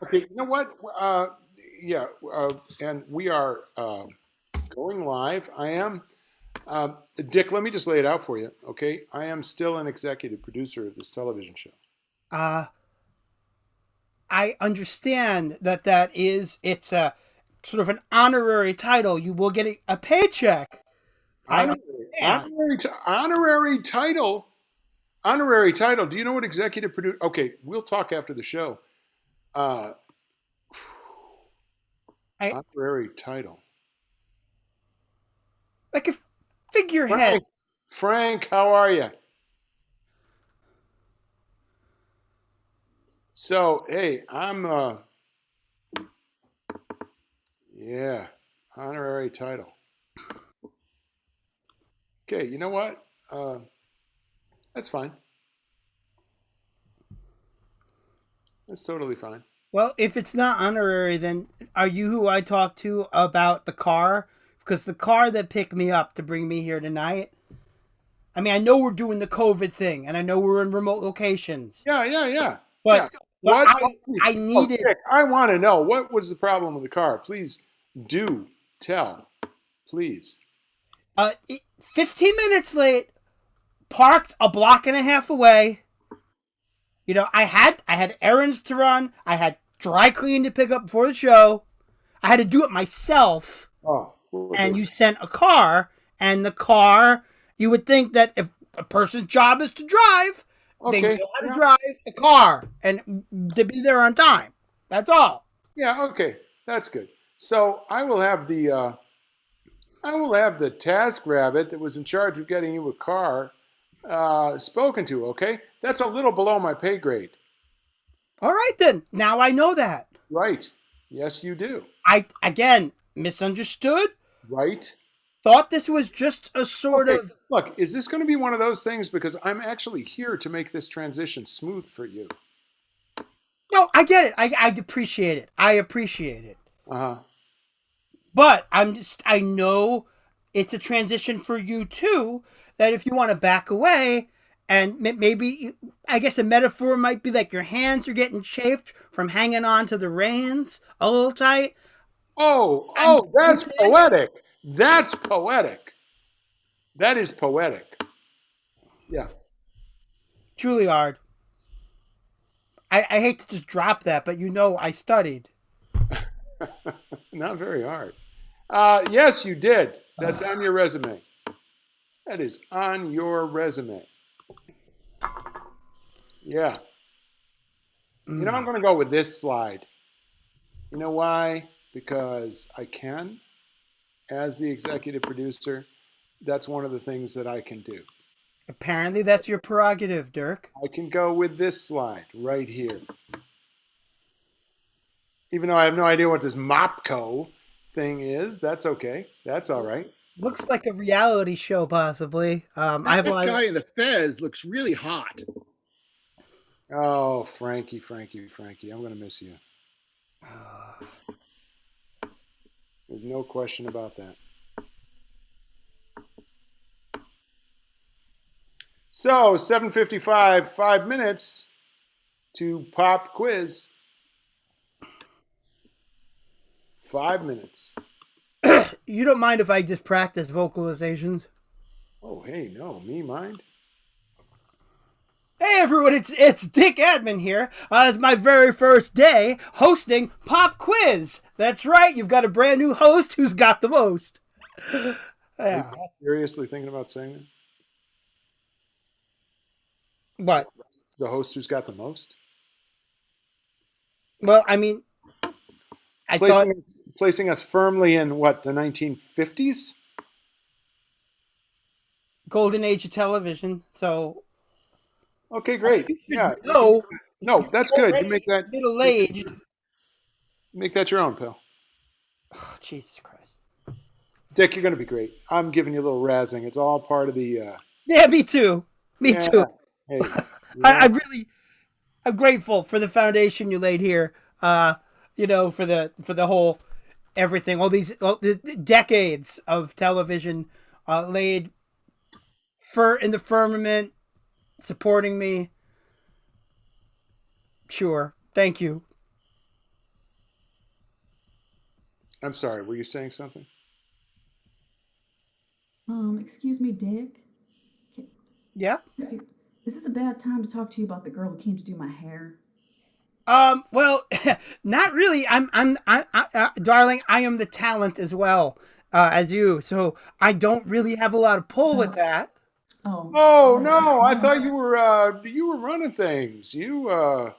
Okay, you know what? Yeah, and we are going live. I am. Dick, let me just lay it out for you, okay? I am still an executive producer of this television show. Uh, I understand it's a sort of an honorary title. You will get a paycheck. I Honorary, understand. honorary, honorary title. Honorary title. Do you know what executive producer? Okay, we'll talk after the show. Uh, I honorary title. like a figurehead. Frank, Frank, how are you? So, hey, I'm. Yeah, honorary title. Okay, you know what? That's fine. That's totally fine. Well, if it's not honorary, then are you who I talked to about the car? Because the car that picked me up to bring me here tonight. I mean, I know we're doing the COVID thing, and I know we're in remote locations, Yeah, yeah, yeah, but yeah. What? I Oh, needed Dick, I want to know what was the problem with the car. Please do tell. Please. 15 minutes late, parked a block and a half away. You know, I had errands to run. I had dry cleaning to pick up before the show. I had to do it myself. Oh, poor And thing. you sent a car, and the car, you would think that if a person's job is to drive, they Okay. know how to Yeah. drive a car and to be there on time. That's all. Yeah. Okay. That's good. So I will have the task rabbit that was in charge of getting you a car spoken to. Okay. That's a little below my pay grade. All right then. Now I know that. Right. Yes, you do. I again misunderstood. Right. Thought this was just a sort Okay. of Look, is this going to be one of those things? Because I'm actually here to make this transition smooth for you. no. I get it. I appreciate it. I appreciate it. Uh huh. But I know it's a transition for you too. That if you want to back away, and maybe, I guess a metaphor might be like your hands are getting chafed from hanging on to the reins a little tight. Oh, I'm oh, that's understand. poetic. That's poetic. That is poetic. Yeah. Juilliard. I hate to just drop that, but you know I studied. Not very hard. Yes, you did. That's on your resume. That is on your resume. Yeah. You know, I'm Mm. going to go with this slide. You know why? Because I can, as the executive producer, that's one of the things that I can do. Apparently, that's your prerogative, Dirk. I can go with this slide right here. Even though I have no idea what this MOPCO thing is, that's okay. That's all right. Looks like a reality show, possibly. I have a That lot of. guy in the fez looks really hot. Oh, Frankie, Frankie, Frankie, I'm going to miss you. There's no question about that. So, 7:55, 5 minutes to pop quiz. 5 minutes. You don't mind if I just practice vocalizations? Oh, hey, no, me mind? Hey everyone, it's Dick Admin here. It's my very first day hosting Pop Quiz. That's right, you've got a brand new host who's got the most. Are you Yeah. seriously thinking about saying that? What? The host who's got the most? Well, I mean, I thought Placing us firmly in what, the 1950s? golden age of television, so Okay, great. you should Yeah. know No, you're that's good. You already middle make, aged. make that your own, pal. Oh, Jesus Christ. Dick, you're going to be great. I'm giving you a little razzing. It's all part of the. Yeah, me too. Me Yeah. too. Hey. I Yeah. really, I'm grateful for the foundation you laid here. For the whole everything, all the decades of television laid in the firmament, supporting me. Sure, thank you. I'm sorry. Were you saying something? Excuse me, Dick. Ca- Yeah. excuse- Is this a bad time to talk to you about the girl who came to do my hair? Well, not really. Darling, I am the talent as well as you, so I don't really have a lot of pull with Uh, that. oh, Oh oh, no! I no. thought you were running things. You were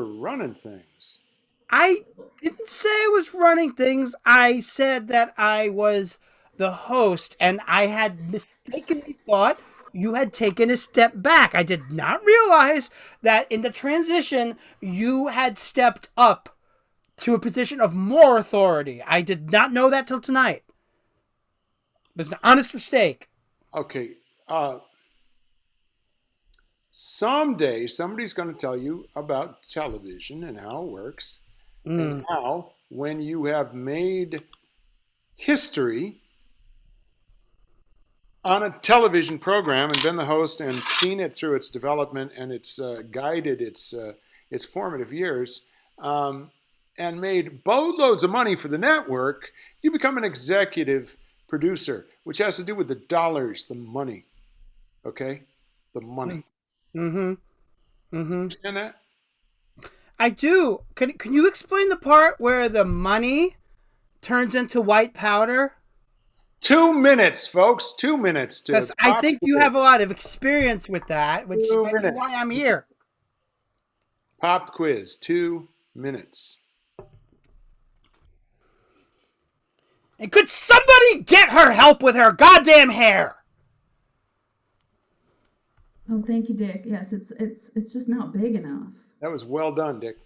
running things. I didn't say I was running things. I said that I was the host, and I had mistakenly thought you had taken a step back. I did not realize that in the transition you had stepped up to a position of more authority. I did not know that till tonight. It was an honest mistake. Okay. Someday somebody's going to tell you about television and how it works, and Mm. how when you have made history on a television program and been the host and seen it through its development and its guided its formative years, and made boatloads of money for the network, you become an executive producer, which has to do with the dollars, the money. Okay, the money. Mm-hmm. Mm-hmm. Understand that? I do. Can you explain the part where the money turns into white powder? 2 minutes, folks. 2 minutes to Because I pop think you quiz. have a lot of experience with that, which Two might be why minutes. I'm here. Pop quiz. 2 minutes. And could somebody get her help with her goddamn hair? Oh, thank you, Dick. Yes, it's just not big enough. That was well done, Dick.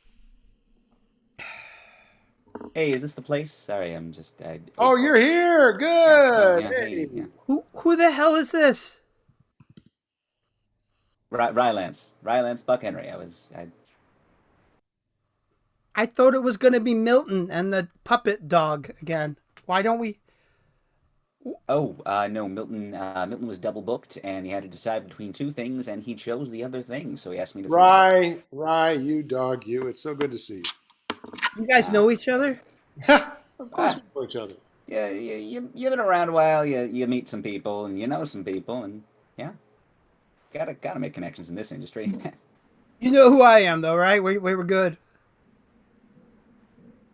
Hey, is this the place? Sorry, I'm just. Oh, you're here. Yeah. Oh, Good. yeah. Hey. Hey, yeah. Who the hell is this? Rylance Buck Henry. I thought it was going to be Milton and the puppet dog again. Why don't we? Oh, no, Milton was double booked, and he had to decide between two things, and he chose the other thing. So he asked me to fill it. Rye, you dog, you. It's so good to see You guys know each other? you. Of course Ah, we know each other. yeah, you've been around a while. You meet some people, and you know some people, and yeah, gotta make connections in this industry. You know who I am, though, right? We were good.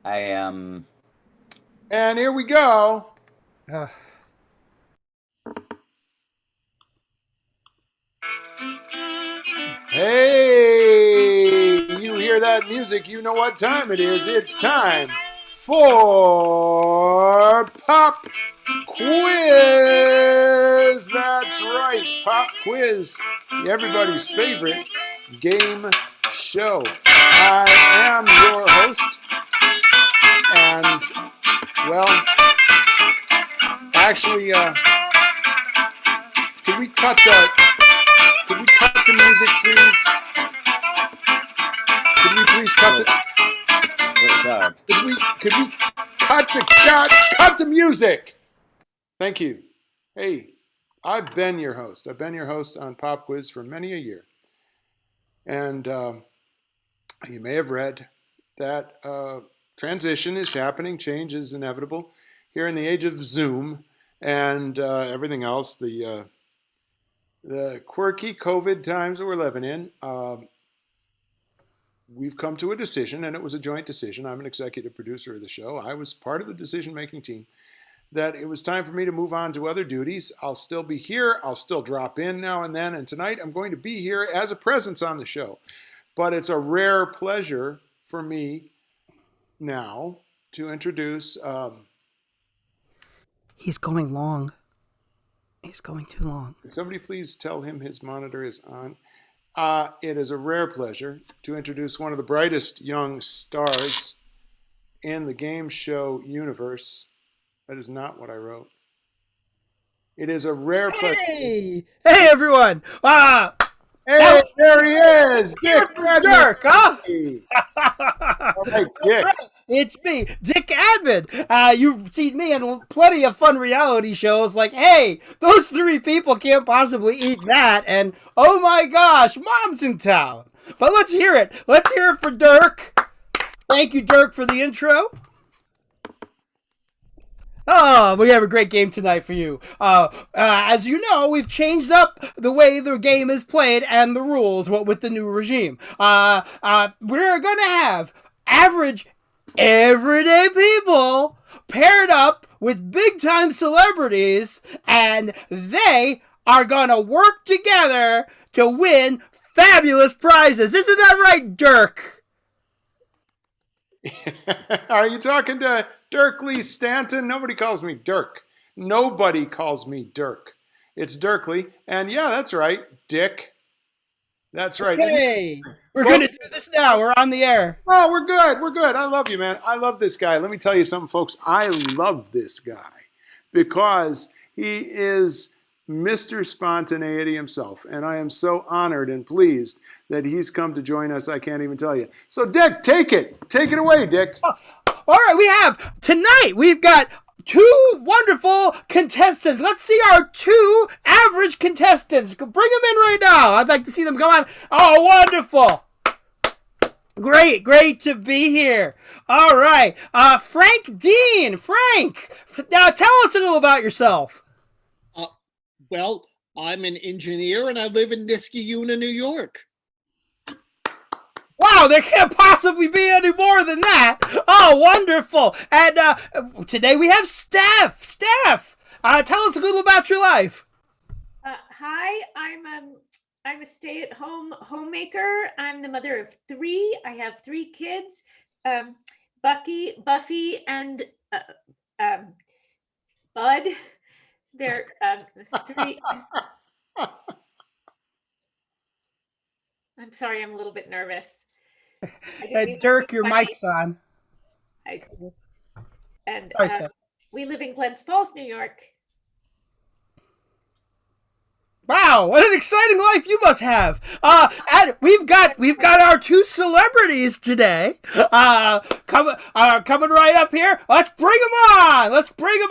I am. And here we go. Uh, Hey, you hear that music? You know what time it is. It's time for Pop Quiz. That's right, Pop Quiz, everybody's favorite game show. I am your host, and well, actually, could we cut the music, please? Could we please cut the? Sorry. Could we cut the music? Thank you. Hey, I've been your host. I've been your host on Pop Quiz for many a year, and you may have read that transition is happening. Change is inevitable here in the age of Zoom and everything else. The quirky COVID times that we're living in. We've come to a decision, and it was a joint decision. I'm an executive producer of the show. I was part of the decision-making team, that it was time for me to move on to other duties. I'll still be here. I'll still drop in now and then. And tonight I'm going to be here as a presence on the show. But it's a rare pleasure for me now to introduce. he's going long. He's going too long. Could somebody please tell him his monitor is on? It is a rare pleasure to introduce one of the brightest young stars in the game show universe. That is not what I wrote. It is a rare pleasure. Hey, everyone! Hey, there he is, Dick Dirk, huh? All right, Dick. Right. It's me, Dick Admin. You've seen me in plenty of fun reality shows like, hey, those three people can't possibly eat that, and oh my gosh, Mom's in town. But let's hear it. Let's hear it for Dirk. Thank you, Dirk, for the intro. Oh, we have a great game tonight for you. As you know, we've changed up the way the game is played and the rules with the new regime. We're going to have average, everyday people paired up with big-time celebrities, and they are going to work together to win fabulous prizes. Isn't that right, Dirk? Are you talking to Dirkley Stanton? Nobody calls me Dirk. Nobody calls me Dirk. It's Dirkley. And yeah, that's right, Dick. That's right. Hey, we're going to do this now. We're on the air. Oh, we're good. We're good. I love you, man. I love this guy. Let me tell you something, folks. I love this guy because he is Mr. Spontaneity himself. And I am so honored and pleased that he's come to join us. I can't even tell you. So, Dick, take it. Take it away, Dick. All right, we've got two wonderful contestants. Let's see our two average contestants. Bring them in right now. I'd like to see them go on. Oh, wonderful. Great to be here. All right. Frank Dean. Frank, now tell us a little about yourself. Well, I'm an engineer and I live in Niskayuna, New York. Wow, there can't possibly be any more than that. Oh, wonderful. And today we have Steph. Steph, tell us a little about your life. Hi, I'm a stay-at-home homemaker. I'm the mother of three. I have three kids, Buffy, and Bud. They're three. I'm sorry, I'm a little bit nervous. Dirk, your mic's on. Sorry, we live in Glens Falls, New York. Wow, what an exciting life you must have! And we've got our two celebrities today. Coming right up here. Let's bring them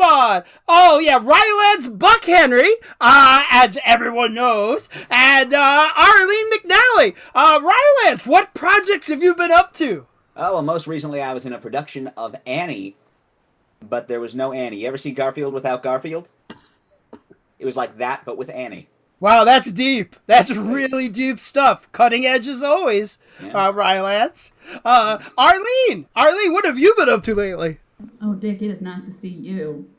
on. Oh yeah, Ryland's Buck Henry, as everyone knows, and Arlene McNally. Ryland's, what projects have you been up to? Oh, well, most recently I was in a production of Annie, but there was no Annie. You ever see Garfield without Garfield? It was like that, but with Annie. Wow, that's deep. That's really deep stuff. Cutting edge as always, Yeah. Rylance. Arlene, what have you been up to lately? Oh, Dick, it is nice to see you.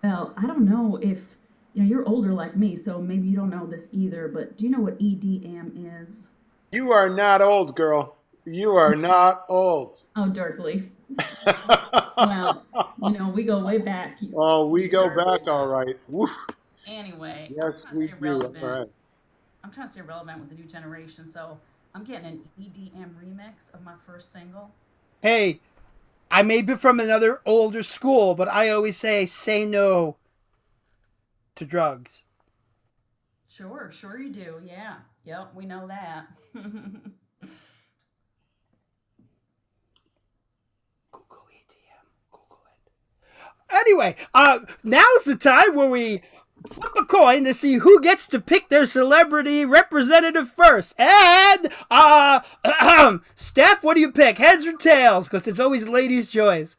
Well, I don't know if, you're older like me, so maybe you don't know this either, but do you know what EDM is? You are not old, girl. You are not old. Oh, Dirkley. Well, we go way back. Oh, we go Dirkley. back all right. Woo. Anyway, Yes, we do. All right. I'm trying to stay relevant with the new generation, so I'm getting an EDM remix of my first single. Hey, I may be from another older school, but I always say no to drugs. Sure you do. Yeah. Yep, we know that. Google EDM. Google it. Anyway, now's the time where we flip a coin to see who gets to pick their celebrity representative first. And, Steph, what do you pick? Heads or tails? Because it's always ladies' choice.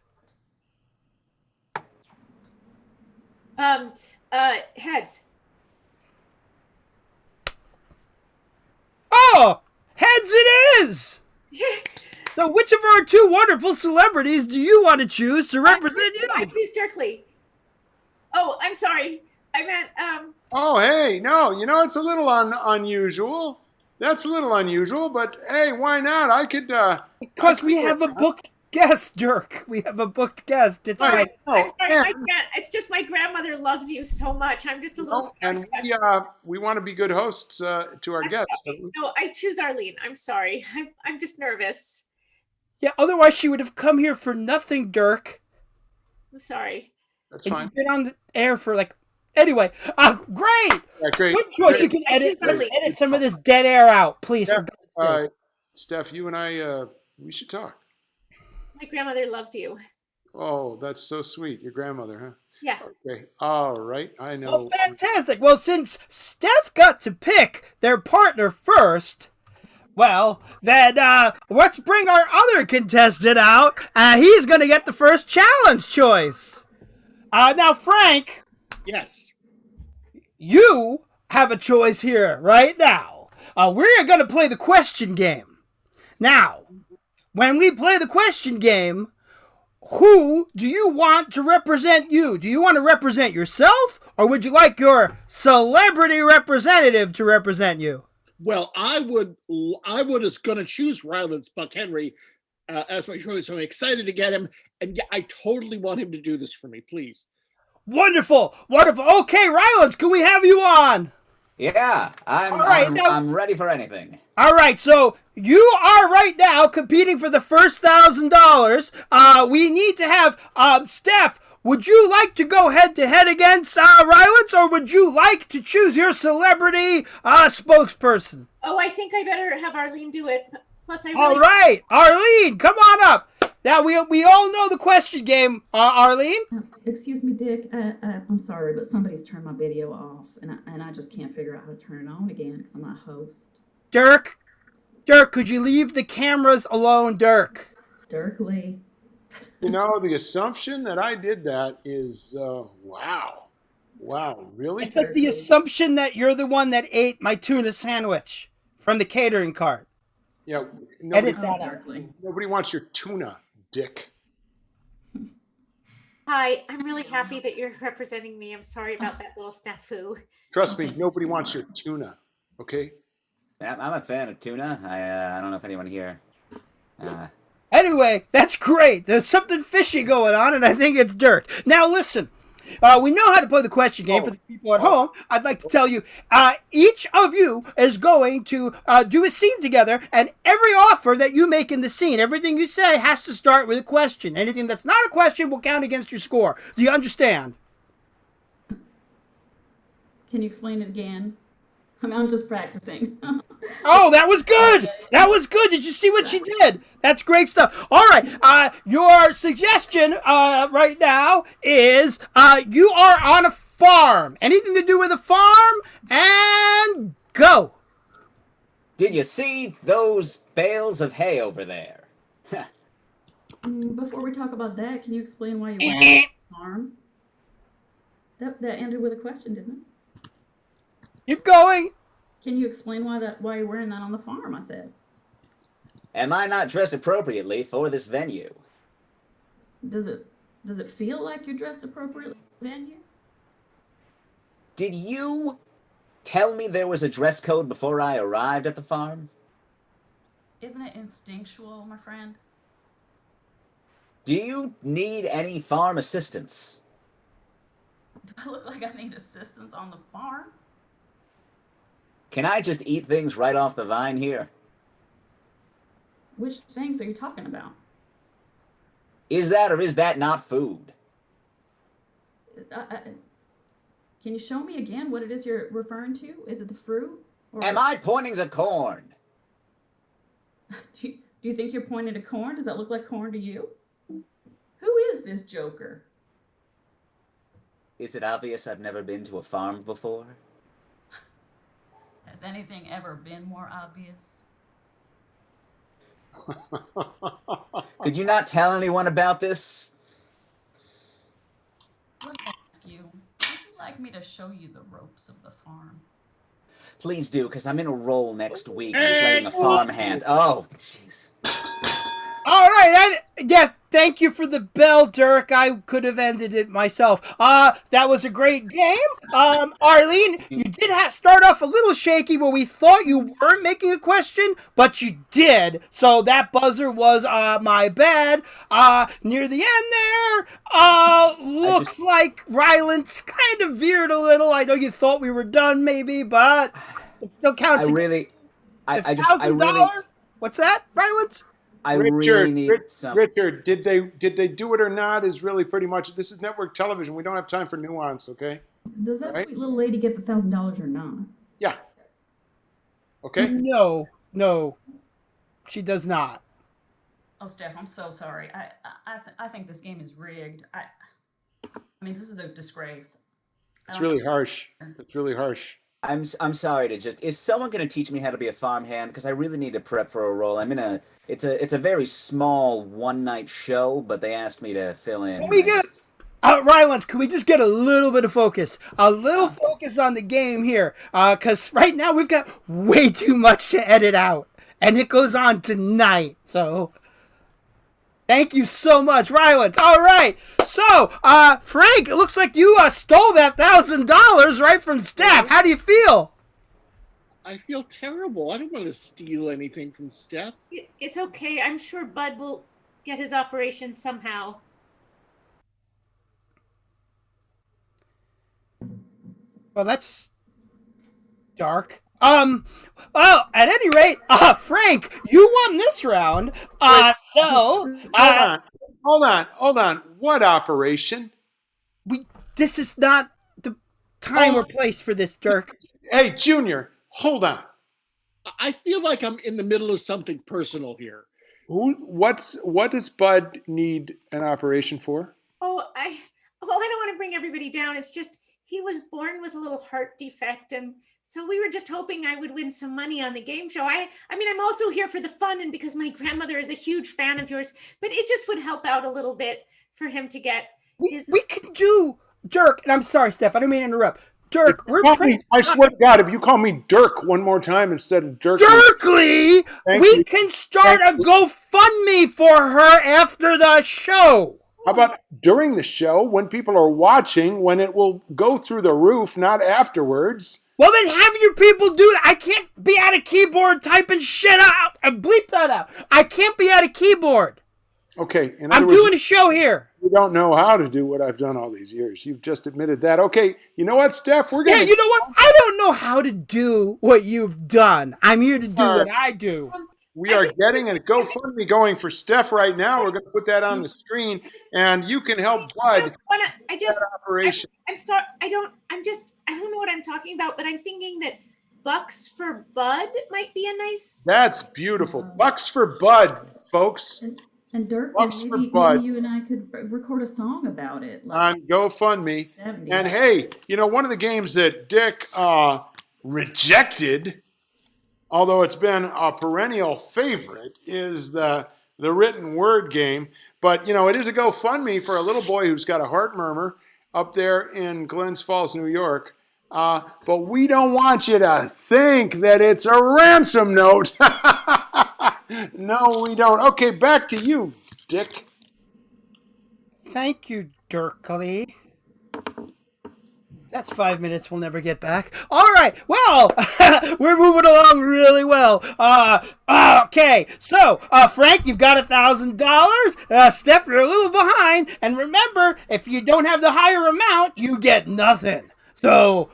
Heads. Oh, heads it is! So which of our two wonderful celebrities do you want to choose to represent I you? choose Dirkley. Oh, I'm sorry. I meant, Oh, hey, no, it's a little unusual. That's a little unusual, but hey, why not? I could. Because we have a booked guest, Dirk. We have a booked guest. It's my. I'm sorry, it's just my grandmother loves you so much. I'm just a little And starstruck. we want to be good hosts to our guests. No, I choose Arlene. I'm sorry. I'm just nervous. Yeah, otherwise she would have come here for nothing, Dirk. I'm sorry. That's And fine. you've been on the air for Anyway, great. Yeah, great. Good choice. Great. We can edit Absolutely. some of this dead air out, please. Yeah. For God's All sake. right, Steph, you and I, we should talk. My grandmother loves you. Oh, that's so sweet. Your grandmother, huh? Yeah. Okay. All right. I know. Oh, fantastic. Well, since Steph got to pick their partner first, well, then let's bring our other contestant out. He's going to get the first challenge choice. Now, Frank, Yes. you have a choice here right now. We're going to play the question game. Now, when we play the question game, who do you want to represent you? Do you want to represent yourself, or would you like your celebrity representative to represent you? Well, I was going to choose Rylance Buck Henry as my choice. So I'm excited to get him, and I totally want him to do this for me, please. Wonderful, wonderful. Okay, Rylance, can we have you on? Yeah, All right, I'm ready for anything. All right, so you are right now competing for the first $1,000. We need to have Steph. Would you like to go head to head against Rylance, or would you like to choose your celebrity spokesperson? Oh, I think I better have Arlene do it. Plus, I really... All right, Arlene, come on up. Now we all know the question game. Arlene. Excuse me, Dick. I'm sorry, but somebody's turned my video off, and I just can't figure out how to turn it on again because I'm not a host. Dirk, could you leave the cameras alone, Dirk? Dirkley. You know, the assumption that I did that is, wow, really? It's like the assumption that you're the one that ate my tuna sandwich from the catering cart. Yeah, Edit that out. nobody wants your tuna, Dick. Hi, I'm really happy that you're representing me. I'm sorry about that little snafu. Trust me, nobody wants your tuna. Okay. I'm a fan of tuna. I don't know if anyone here. Anyway, that's great. There's something fishy going on, and I think it's Dirk. Now, listen. We know how to play the question game for the people at home. I'd like to tell you, each of you is going to do a scene together, and every offer that you make in the scene, everything you say has to start with a question. Anything that's not a question will count against your score. Do you understand? Can you explain it again? I mean, I'm just practicing. Oh, that was good. That was good. Did you see what she did? That's great stuff. All right. Your suggestion right now is you are on a farm. Anything to do with a farm? And go. Did you see those bales of hay over there? Before we talk about that, can you explain why you went to the farm? That ended with a question, didn't it? Keep going. Can you explain why you're wearing that on the farm? I said. Am I not dressed appropriately for this venue? Does it feel like you're dressed appropriately for the venue? Did you tell me there was a dress code before I arrived at the farm? Isn't it instinctual, my friend? Do you need any farm assistance? Do I look like I need assistance on the farm? Can I just eat things right off the vine here? Which things are you talking about? Is that or is that not food? Can you show me again what it is you're referring to? Is it the fruit? Or... Am I pointing to corn? Do you think you're pointing to corn? Does that look like corn to you? Who is this joker? Is it obvious I've never been to a farm before? Has anything ever been more obvious? Could you not tell anyone about this? Let me ask you, would you like me to show you the ropes of the farm? Please do, because I'm in a role next week. I'm playing a farmhand. Oh, jeez. All right. Yes, thank you for the bell, Dirk. I could have ended it myself. That was a great game. Arlene, you did start off a little shaky where we thought you weren't making a question, but you did. So that buzzer was my bad. Near the end there, looks like Rylance kind of veered a little. I know you thought we were done maybe, but it still counts. $1,000? What's that, Rylance? Richard, did they do it or not is really pretty much, this is network television. We don't have time for nuance, okay? Does that sweet little lady get the $1,000 or not? Yeah. Okay? No, she does not. Oh, Steph, I'm so sorry. I think this game is rigged. I mean, this is a disgrace. It's really harsh. It's really harsh. I'm sorry to just. Is someone going to teach me how to be a farmhand? Because I really need to prep for a role. I'm in a. It's a very small one night show, but they asked me to fill in. Can we get Rylance, can we just get a little bit of focus? A little focus on the game here. Because right now we've got way too much to edit out. And it goes on tonight. So, thank you so much, Rylance. All right. So, Frank, it looks like you stole that $1,000 right from Steph. How do you feel? I feel terrible. I don't want to steal anything from Steph. It's okay. I'm sure Bud will get his operation somehow. Well, that's dark. Well, at any rate, Frank, you won this round. Hold on. What operation? This is not the time or place for this, Dirk. Hey, Junior, hold on. I feel like I'm in the middle of something personal here. What does Bud need an operation for? I don't want to bring everybody down. It's just he was born with a little heart defect, and so we were just hoping I would win some money on the game show. I mean, I'm also here for the fun and because my grandmother is a huge fan of yours, but it just would help out a little bit for him to get We can do, Dirk, and I'm sorry, Steph, I don't mean to interrupt. Dirk, I swear to God, if you call me Dirk one more time instead of Dirk. Dirkley! We can start a GoFundMe for her after the show. How about during the show when people are watching, when it will go through the roof, not afterwards? Well, then have your people do it. I can't be at a keyboard typing shit out. Bleep that out. I can't be at a keyboard. Okay. I'm doing a show here. You don't know how to do what I've done all these years. You've just admitted that. Okay. You know what, Steph? Yeah, you know what? I don't know how to do what you've done. I'm here to do what I do. We are getting a GoFundMe going for Steph right now. We're going to put that on the screen, and you can help Bud. Operation. I'm sorry. I don't know what I'm talking about, but I'm thinking that Bucks for Bud might be a nice. That's beautiful. Bucks for Bud, folks. And Dirk, maybe you and I could record a song about it. On GoFundMe. 70s. And hey, one of the games that Dick rejected, although it's been a perennial favorite, is the written word game. But, it is a GoFundMe for a little boy who's got a heart murmur up there in Glens Falls, New York. But we don't want you to think that it's a ransom note. No, we don't. Okay, back to you, Dick. Thank you, Dirkley. That's 5 minutes we'll never get back. All right, well, we're moving along really well. Okay, so, Frank, you've got $1,000. Steph, you're a little behind. And remember, if you don't have the higher amount, you get nothing. So,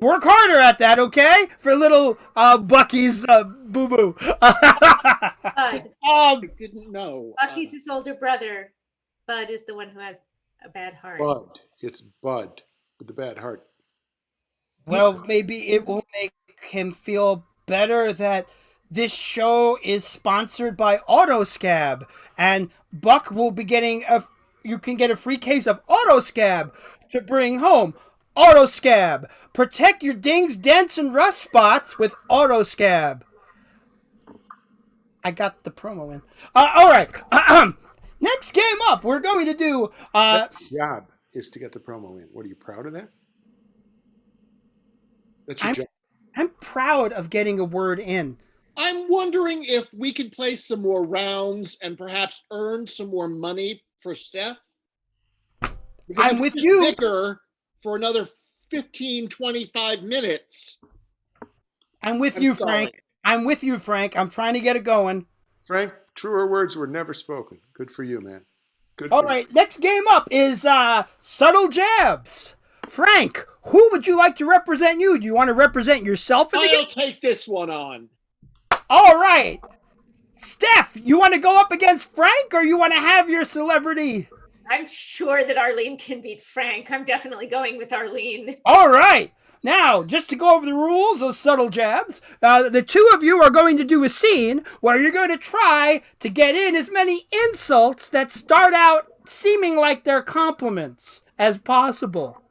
work harder at that, okay? For little Bucky's boo-boo. Bud. I didn't know. Bucky's his older brother. Bud is the one who has a bad heart. Bud. It's Bud with the bad heart. Well, maybe it will make him feel better that this show is sponsored by Autoscab, and Buck will be getting you can get a free case of Autoscab to bring home. Autoscab. Protect your dings, dents, and rust spots with Autoscab. I got the promo in. All right. Next game up, we're going to do... That's the job, is to get the promo in. What, are you proud of that? That's your job. I'm proud of getting a word in. I'm wondering if we could play some more rounds and perhaps earn some more money for Steph. I'm with you. Thicker for another 15, 25 minutes. I'm with you, Frank. I'm with you, Frank. I'm trying to get it going. Frank, truer words were never spoken. Good for you, man. Good. All right, next game up is Subtle Jabs. Frank, who would you like to represent you? Do you want to represent yourself in the game? I'll take this one on. All right. Steph, you want to go up against Frank, or you want to have your celebrity? I'm sure that Arlene can beat Frank. I'm definitely going with Arlene. All right. Now, just to go over the rules of Subtle Jabs, the two of you are going to do a scene where you're going to try to get in as many insults that start out seeming like they're compliments as possible.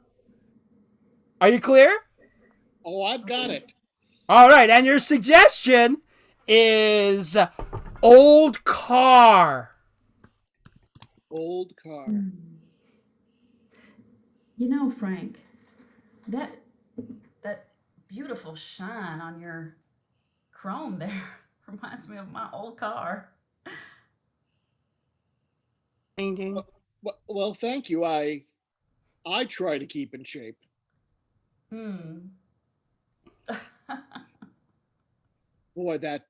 Are you clear? Oh, I've got it. All right, and your suggestion is old car. Old car. You know, Frank, that that beautiful shine on your chrome there reminds me of my old car. Ding ding. Well, thank you. I try to keep in shape. Hmm. Boy, that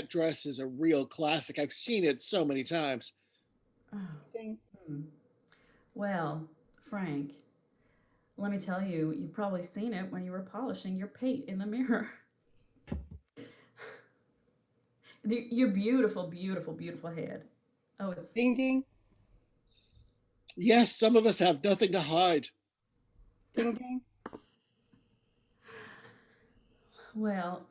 dress is a real classic. I've seen it so many times. Ding. Hmm. Well, Frank, let me tell you, you've probably seen it when you were polishing your pate in the mirror. Your beautiful, beautiful, beautiful head. Oh, it's Ding ding. Yes, some of us have nothing to hide. Ding ding. well.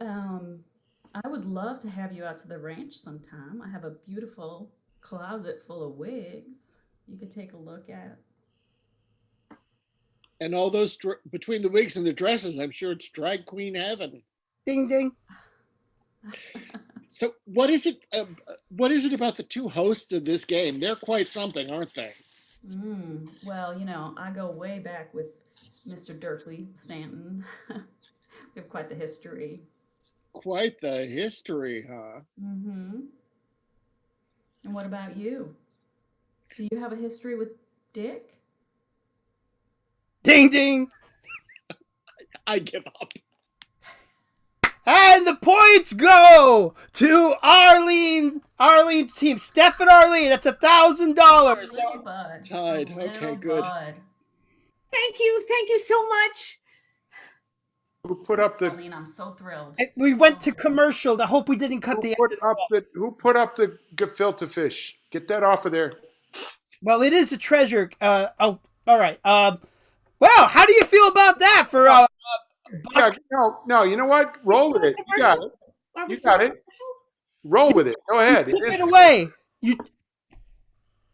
I would love to have you out to the ranch sometime. I have a beautiful closet full of wigs you could take a look at. And all those between the wigs and the dresses, I'm sure it's drag queen heaven. Ding ding. So, what is it? What is it about the two hosts of this game? They're quite something, aren't they? Well, you know, I go way back with Mr. Dirkley Stanton. We have quite the history. Quite the history, huh? Mm-hmm. And what about you? Do you have a history with Dick? Ding ding. I give up. And the points go to Arlene's team. Steph and Arlene, that's $1,000. Little bud. Tied. Little Okay, good. bud. Thank you so much. Who put up the Arlene, I'm so thrilled. We went to commercial. I hope we didn't cut the end. who put up the gefilte fish? Get that off of there. Well, it is a treasure. All right. Well, how do you feel about that for Yeah, no. You know what? Roll with it. You got it. Are we You still got on it. commercial? Roll with it. Go ahead. Give it away?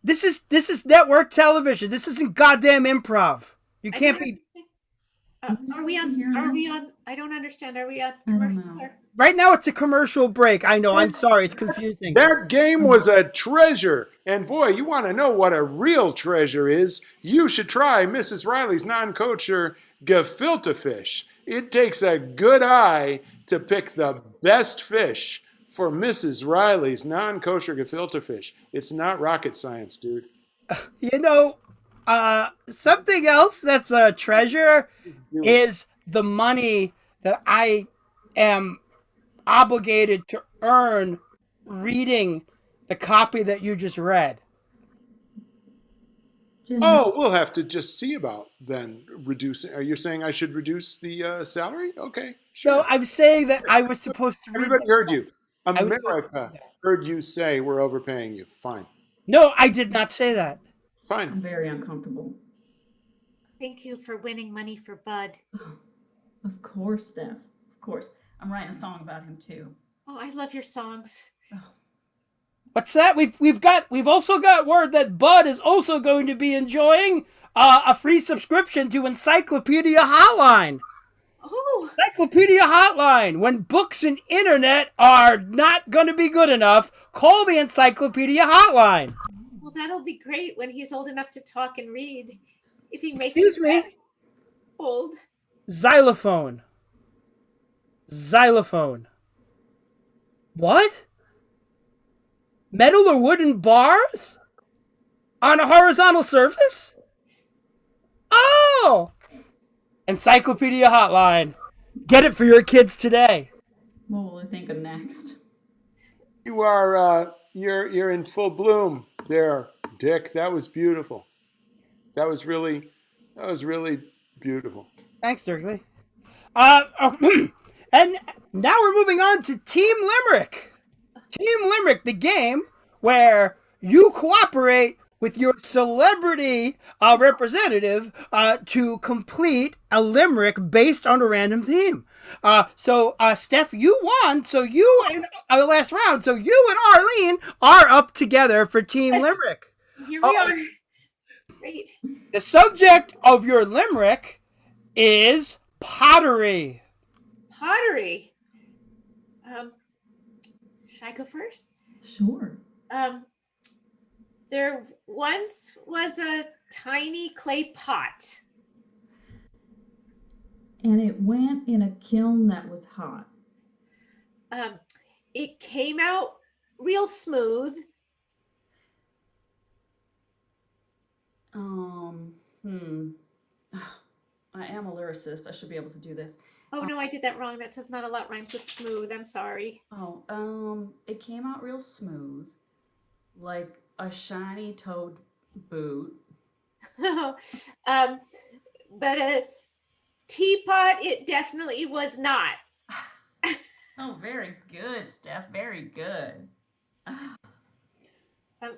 This is network television. This isn't goddamn improv. You I can't don't be. understand. Are we on? Are we on? I don't understand. Are we on I don't commercial? know. Or- Right now, it's a commercial break. I know. I'm sorry. It's confusing. That game was a treasure. And boy, you want to know what a real treasure is? You should try Mrs. Riley's non-kosher gefilte fish. It takes a good eye to pick the best fish for Mrs. Riley's non-kosher gefilte fish. It's not rocket science, dude. You know, something else that's a treasure is the money that I am obligated to earn reading the copy that you just read. Jim, Oh, we'll have to just see about then reducing. Are you saying I should reduce the salary? Okay, sure. No, I'm saying that I was supposed to read. Everybody heard you. I was supposed to America heard you say we're overpaying you. Fine. No, I did not say that. I'm Fine. very uncomfortable. Thank you for winning money for Bud. Of course, Steph. Of course. I'm writing a song about him too. Oh, I love your songs. What's that? We've also got word that Bud is also going to be enjoying a free subscription to Encyclopedia Hotline. Oh, Encyclopedia Hotline. When books and internet are not going to be good enough, call the Encyclopedia Hotline. well, that'll be great when he's old enough to talk and read. If he makes Excuse it me. that old. Xylophone. Xylophone. What? Metal or wooden bars? On a horizontal surface? Oh! Encyclopedia Hotline. Get it for your kids today. What will I think of next? You are you're in full bloom there, Dick. That was beautiful. That was really beautiful. Thanks, Dirkley. And now we're moving on to Team Limerick. Team Limerick, the game where you cooperate with your celebrity representative to complete a limerick based on a random theme. So Steph, you won. So you in the last round. So you and Arlene are up together for Team Limerick. Here we are. Great. The subject of your limerick is pottery. Pottery. Should I go first? Sure. There once was a tiny clay pot. And it went in a kiln that was hot. It came out real smooth. I am a lyricist. I should be able to do this. Oh no, I did that wrong. That does not a lot rhymes with smooth. I'm sorry. It came out real smooth, like a shiny toed boot. But a teapot, it definitely was not. Oh, very good, Steph. Very good.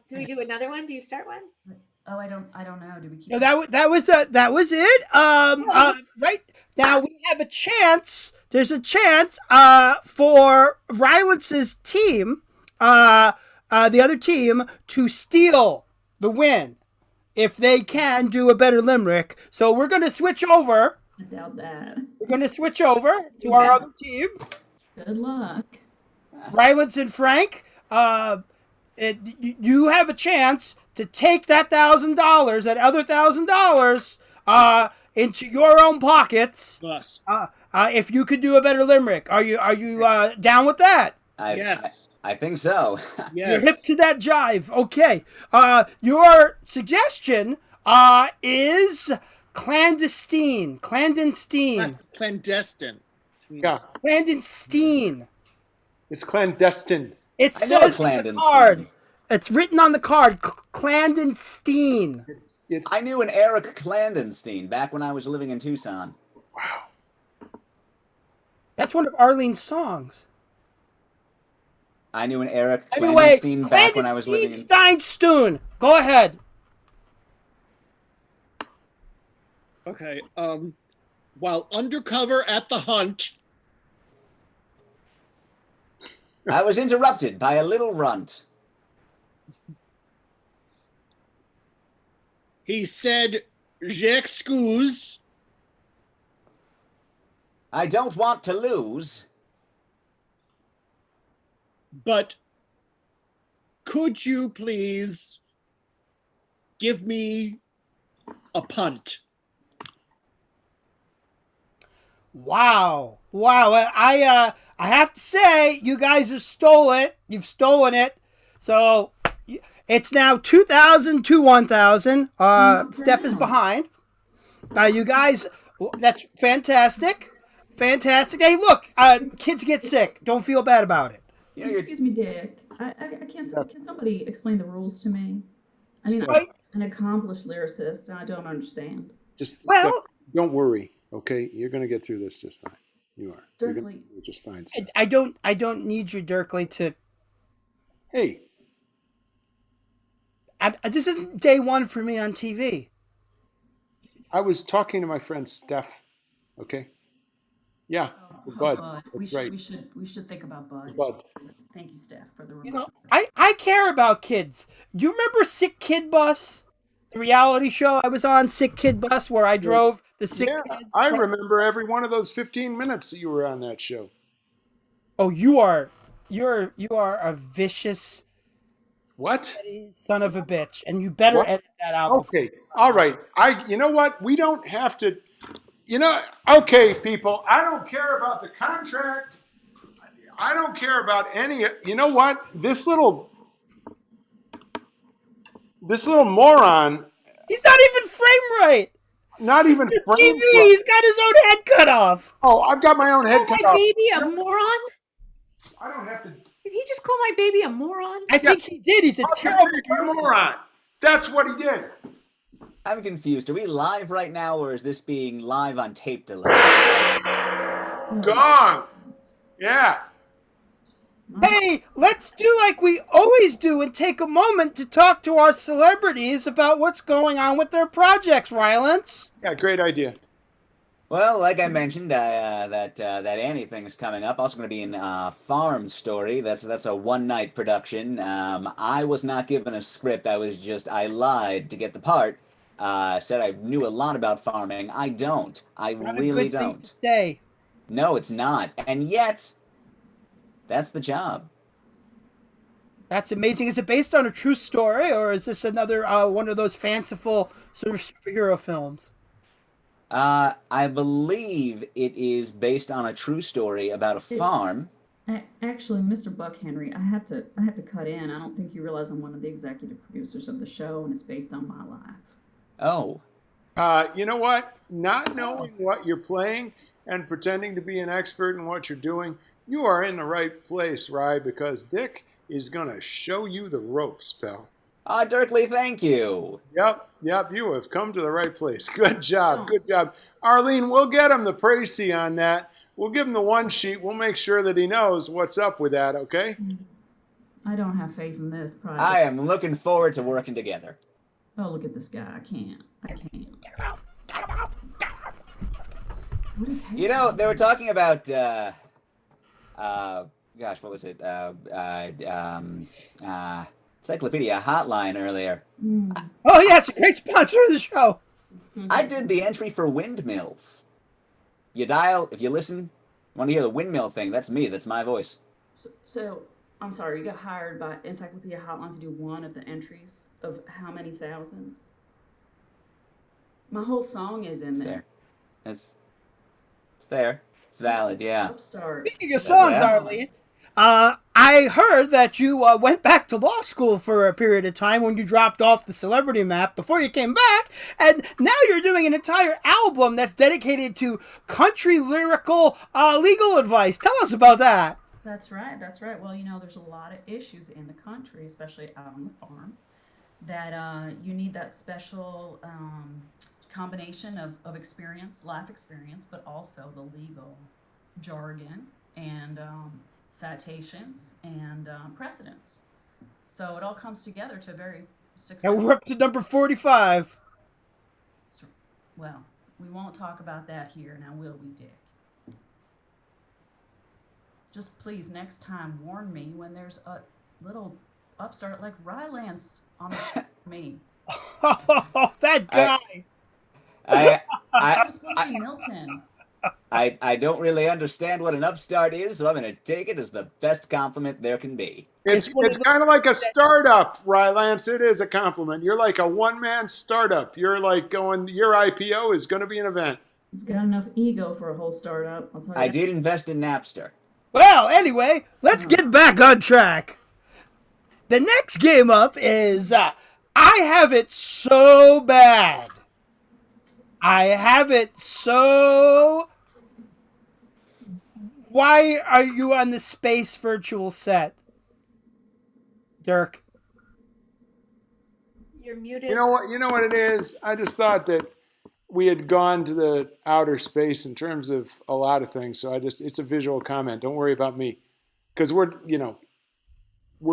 Do we do another one? Do you start one? Oh, I don't know. Do we keep? No, that was it. Right now we have a chance. There's a chance for Rylance's team, the other team, to steal the win if they can do a better limerick. So we're going to switch over. I doubt that. We're going to switch over to our other team. Good luck. Rylance and Frank, you have a chance to take that $1,000, that other $1,000, into your own pockets. Plus. If you could do a better limerick, are you down with that? Yes. I think so. Yes. You're hip to that jive. Okay. Your suggestion is clandestine. Clandestine. Yeah, Clandestine. it's clandestine. It I know says on the clandestine. card. It's written on the card. Clandestine. It's I knew an Eric Clandestine back when I was living in Tucson. wow. That's one of Arlene's songs. I knew an Eric Anyway, Clandestine back when I was living in... Steinstun. Go ahead. Okay. While undercover at the hunt, I was interrupted by a little runt. he said, "J'excuse," I don't want to lose. but could you please give me a punt? Wow. I have to say, you guys have stolen it. You've stolen it. So it's now 2,000 to 1,000. Steph is behind. You guys, that's fantastic. Fantastic. Hey, look, kids get sick. Don't feel bad about it. You know, you're, Excuse me, Dick. I can't. Can somebody explain the rules to me? I mean, Steph. I'm an accomplished lyricist, and I don't understand. Just Well- Steph, don't worry. Okay, you're gonna get through this just fine. You are. You're gonna Dirkley. do just fine. Steph. I don't need you, Dirkley, to. Hey, This isn't day one for me on TV. I was talking to my friend Steph. Okay. Yeah, Bud. That's right. We should think about Bud. Bud. Thank you, Steph, for the You reminder. know, I care about kids. Do you remember Sick Kid Bus? The reality show I was on, Sick Kid Bus, where I drove the sick Yeah, kids. I remember every one of those 15 minutes that you were on that show. Oh, you're a vicious What? son of a bitch, and you better What? edit that out. Okay. All right. You know what? We don't have to, okay, people, I don't care about the contract. I don't care about any, you know what? This little moron, He's not even frame right. not even The framed TV, for- he's got his own head cut off. Oh, I've got my own head Call cut my off. baby a moron? I don't have to. Did he just call my baby a moron? I think he did. He's a terrible person. moron. That's what he did. I'm confused. Are we live right now, or is this being live on tape delay? Gone. Yeah. Hey, let's do like we always do and take a moment to talk to our celebrities about what's going on with their projects, Rylance. Yeah, great idea. Well, like I mentioned, that Annie thing's coming up. Also going to be in Farm Story. That's a one-night production. I was not given a script. I lied to get the part. Said I knew a lot about farming. I don't. I Not really a good thing don't. to say. No, it's not. And yet, that's the job. That's amazing. Is it based on a true story, or is this another one of those fanciful sort of superhero films? I believe it is based on a true story about a It's farm. actually, Mr. Buck Henry. I have to cut in. I don't think you realize I'm one of the executive producers of the show, and it's based on my life. Oh, You know what? Not Oh, knowing what you're playing and pretending to be an expert in what you're doing, you are in the right place, Rye, because Dick is going to show you the ropes, pal. Dirkley, thank you. Yep, you have come to the right place. Good job, don't good job. Arlene, we'll get him the précis on that. We'll give him the one sheet. We'll make sure that he knows what's up with that, okay? I don't have faith in this I project. am looking forward to working together. Oh, look at this guy. I can't. I can't. What is You happening? know, they were talking about, gosh, what was it? Encyclopedia Hotline earlier. Oh yes, a great sponsor of the show. I did the entry for windmills. You dial, if you listen, want to hear the windmill thing, that's me, that's my voice. So, I'm sorry, you got hired by Encyclopedia Hotline to do one of the entries of how many thousands? My whole song is in It's there. there. It's there. It's valid, yeah. Upstarts. Speaking of songs, Well. Arlene, I heard that you went back to law school for a period of time when you dropped off the celebrity map before you came back, and now you're doing an entire album that's dedicated to country lyrical legal advice. Tell us about that. That's right. That's right. Well, there's a lot of issues in the country, especially out on the farm, that you need that special combination of experience, life experience, but also the legal jargon and citations and precedents. So it all comes together to a very And successful. we're up to number 45. Well, we won't talk about that here now, will we, Dick? Just please, next time, warn me when there's a little upstart like Rylance on the show for me. Oh, that I, guy. I, It I, was supposed to be Milton. I don't really understand what an upstart is, so I'm going to take it as the best compliment there can be. It's It's one of kind of like a startup, Rylance. It is a compliment. You're like a one-man startup. You're like going, your IPO is going to be an event. He's got enough ego for a whole startup, I'll tell you I that. did invest in Napster. Well, anyway, let's get back on track. The next game up is I Have It So Bad. I have it so. Why are you on the space virtual set, Dirk? You're muted. You know what? You know what it is. I just thought that we had gone to the outer space in terms of a lot of things. So it's a visual comment. Don't worry about me, because we're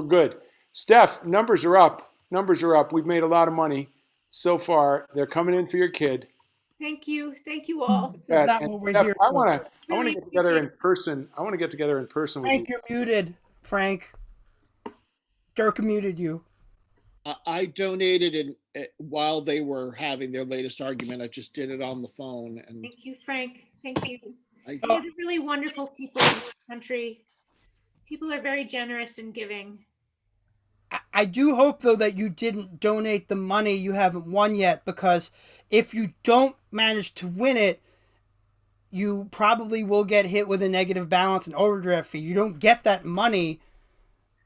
good. Steph, numbers are up. Numbers are up. We've made a lot of money so far. They're coming in for your kid. Thank you. Thank you all. This is not And what we're Steph, here I for. want to Really get together appreciate in person. I want to get together in person with you. Frank, you're muted. Frank, Dirk muted you. I donated while they were having their latest argument. I just did it on the phone, and Thank you, Frank. Thank you. I, You're the really wonderful people in this country. People are very generous and giving. I do hope, though, that you didn't donate the money you haven't won yet, because if you don't manage to win it, you probably will get hit with a negative balance and overdraft fee. You don't get that money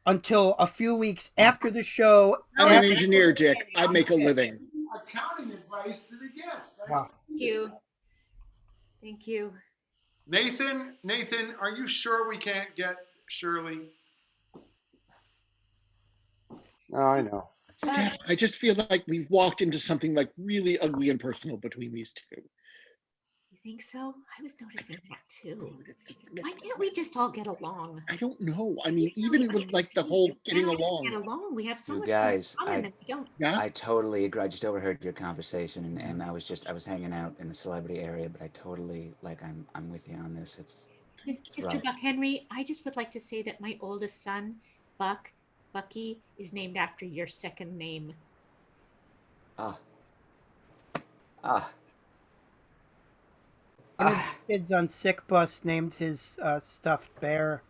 until a few weeks after the show. I'm an engineer, Dick. I make a living. Accounting advice to the guests. Wow. Thank you. Thank you. Nathan, are you sure we can't get Shirley? Oh, I know. Steph, I just feel like we've walked into something like really ugly and personal between these two. You think so? I was noticing that too. Why can't we just all get along? I don't know. I mean, even with like the whole getting Get along. along. We have so You much guys, more in common and we don't. Yeah. I totally agree. I just overheard your conversation, and I was hanging out in the celebrity area, but I totally I'm with you on this. It's Mr. right. Buck Henry, I just would like to say that my oldest son, Bucky, is named after your second name. ah. One of the kids on Sick Bus named his stuffed bear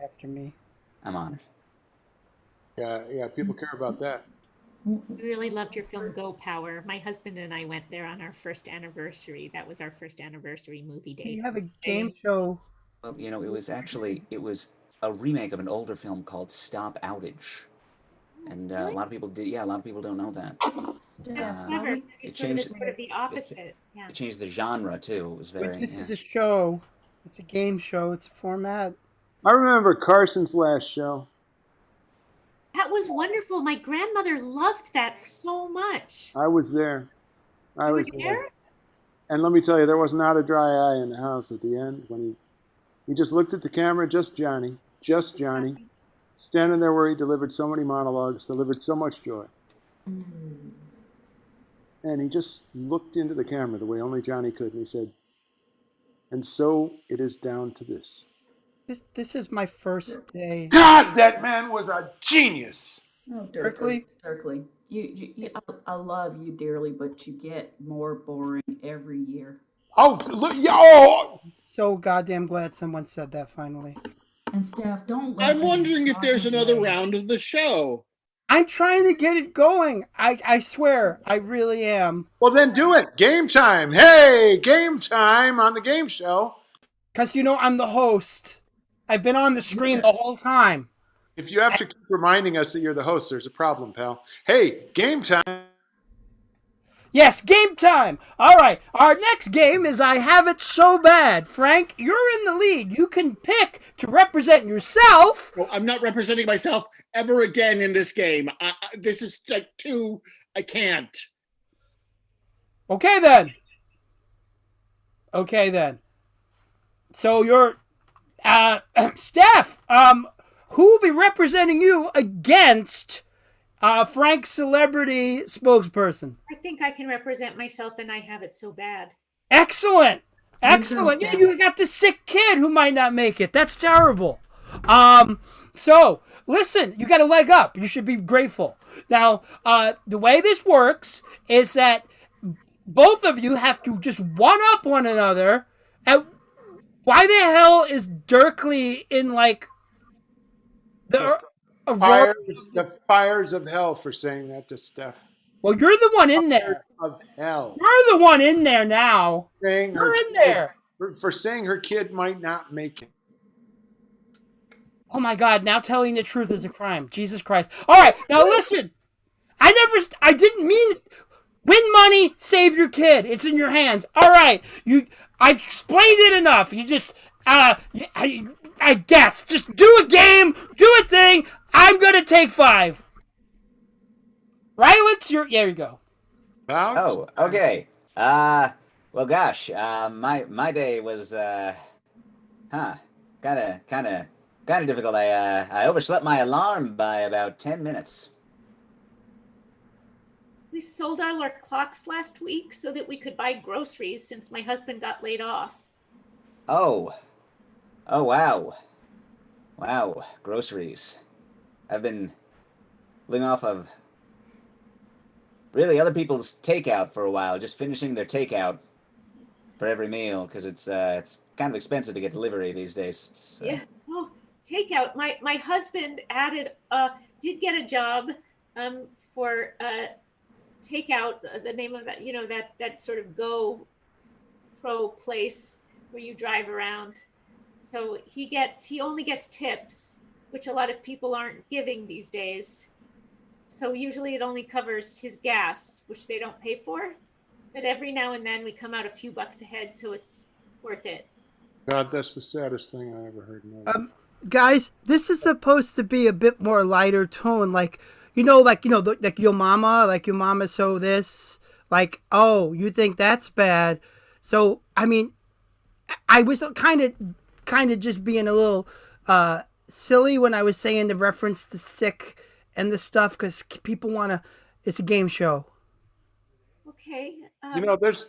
after me. I'm honored. Yeah. People care about that. We really loved your film Go Power. My husband and I went there on our first anniversary. That was our first anniversary movie You date. have a game Same. show. Well, it was a remake of an older film called Stop Outage, and a Really? lot of people did. Yeah, a lot of people don't know that. That's Steph, clever we because you It sort of changed. is sort of the It, opposite. Yeah. it changed the genre too. It was But very this yeah. is a show. It's a game show. It's a format. I remember Carson's last show. That was wonderful. My grandmother loved that so much. I was there. I You were was there. there? And let me tell you, there was not a dry eye in the house at the end when he just looked at the camera, just Johnny, standing there where he delivered so many monologues, delivered so much joy. And he just looked into the camera the way only Johnny could, and he said, "And so it is down to this." This is my first day. God, that man was a genius. Oh, Berkeley? Dirkley, I love you dearly, but you get more boring every year. Oh, look, oh, So goddamn glad someone said that finally. And Steph, don't let I'm them wondering if talk there's his another way. round of the show. I'm trying to get it going. I swear, I really am. well, then do it. Game time. Hey, game time on the game show. Because, I'm the host. I've been on the screen the Yes. whole time. If you have to keep reminding us that you're the host, there's a problem, pal. Hey, game time. Yes, game time. All right. Our next game is I Have It So Bad. Frank, you're in the lead. You can pick to represent yourself. Well, I'm not representing myself ever again in this game. This is like I can't. Okay, then. So you're, Steph, who will be representing you against Frank's celebrity spokesperson? I think I can represent myself and I have it so bad. Excellent. Yeah, Steph. you got the sick kid who might not make it. That's terrible. So listen, you got a leg up. You should be grateful. Now, the way this works is that both of you have to just one up one another. And why the hell is Dirkley in like the Aurora? The fires of hell for saying that to Steph. Well, you're the one in there. Of hell. You're the one in there now. Saying You're her in there. for saying her kid might not make it. Oh my God! Now telling the truth is a crime. Jesus Christ! All right, now listen. I didn't mean it. Win money, save your kid. It's in your hands. All right, I've explained it enough. You just, I guess, just do a game, do a thing. I'm gonna take 5. Rylance, there you go. Oh, okay. Well, gosh, my day was kind of difficult. I overslept my alarm by about 10 minutes. We sold our clocks last week so that we could buy groceries since my husband got laid off. Oh, wow, groceries. I've been living off of really other people's takeout for a while, just finishing their takeout for every meal because it's kind of expensive to get delivery these days. Yeah. Oh, takeout. My husband did get a job for takeout. The name of that, that sort of Go Pro place where you drive around. So he only gets tips, which a lot of people aren't giving these days. So usually it only covers his gas, which they don't pay for. But every now and then we come out a few bucks ahead, so it's worth it. God, that's the saddest thing I ever heard. Guys, this is supposed to be a bit more lighter tone, like like your mama, so this, like, oh, you think that's bad. So, I mean, I was kind of just being a little silly when I was saying the reference to sick and the stuff, because people it's a game show. Okay.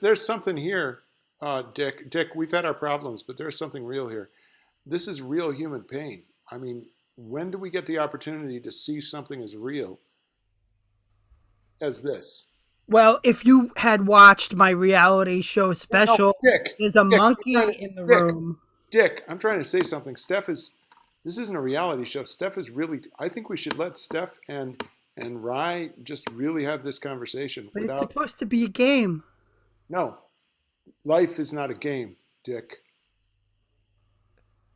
There's something here, Dick. Dick, we've had our problems, but there's something real here. This is real human pain. I mean, when do we get the opportunity to see something as real as this? Well, if you had watched my reality show special, Dick, there's a monkey in in the room. Dick, I'm trying to say something. Steph is This isn't a reality show. Steph is really. I think we should let Steph and Rye just really have this conversation. But it's supposed to be a game. No, life is not a game, Dick.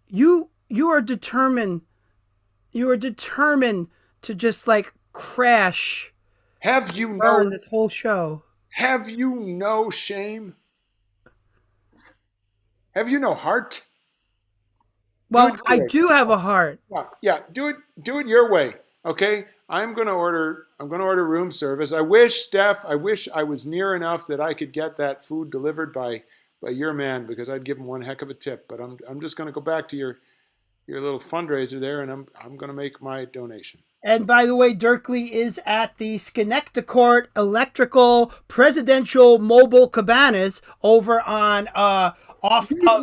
You are determined. You are determined to just like crash. Have you burn this whole show? Have you no shame? Have you no heart? Well, I do have a heart. Yeah, do it your way. Okay? I'm gonna order room service. I wish, Steph, I was near enough that I could get that food delivered by your man, because I'd give him one heck of a tip. But I'm just gonna go back to your little fundraiser there, and I'm gonna make my donation. And by the way, Dirkley is at the Schenectady Electrical Presidential Mobile Cabanas over on off. You don't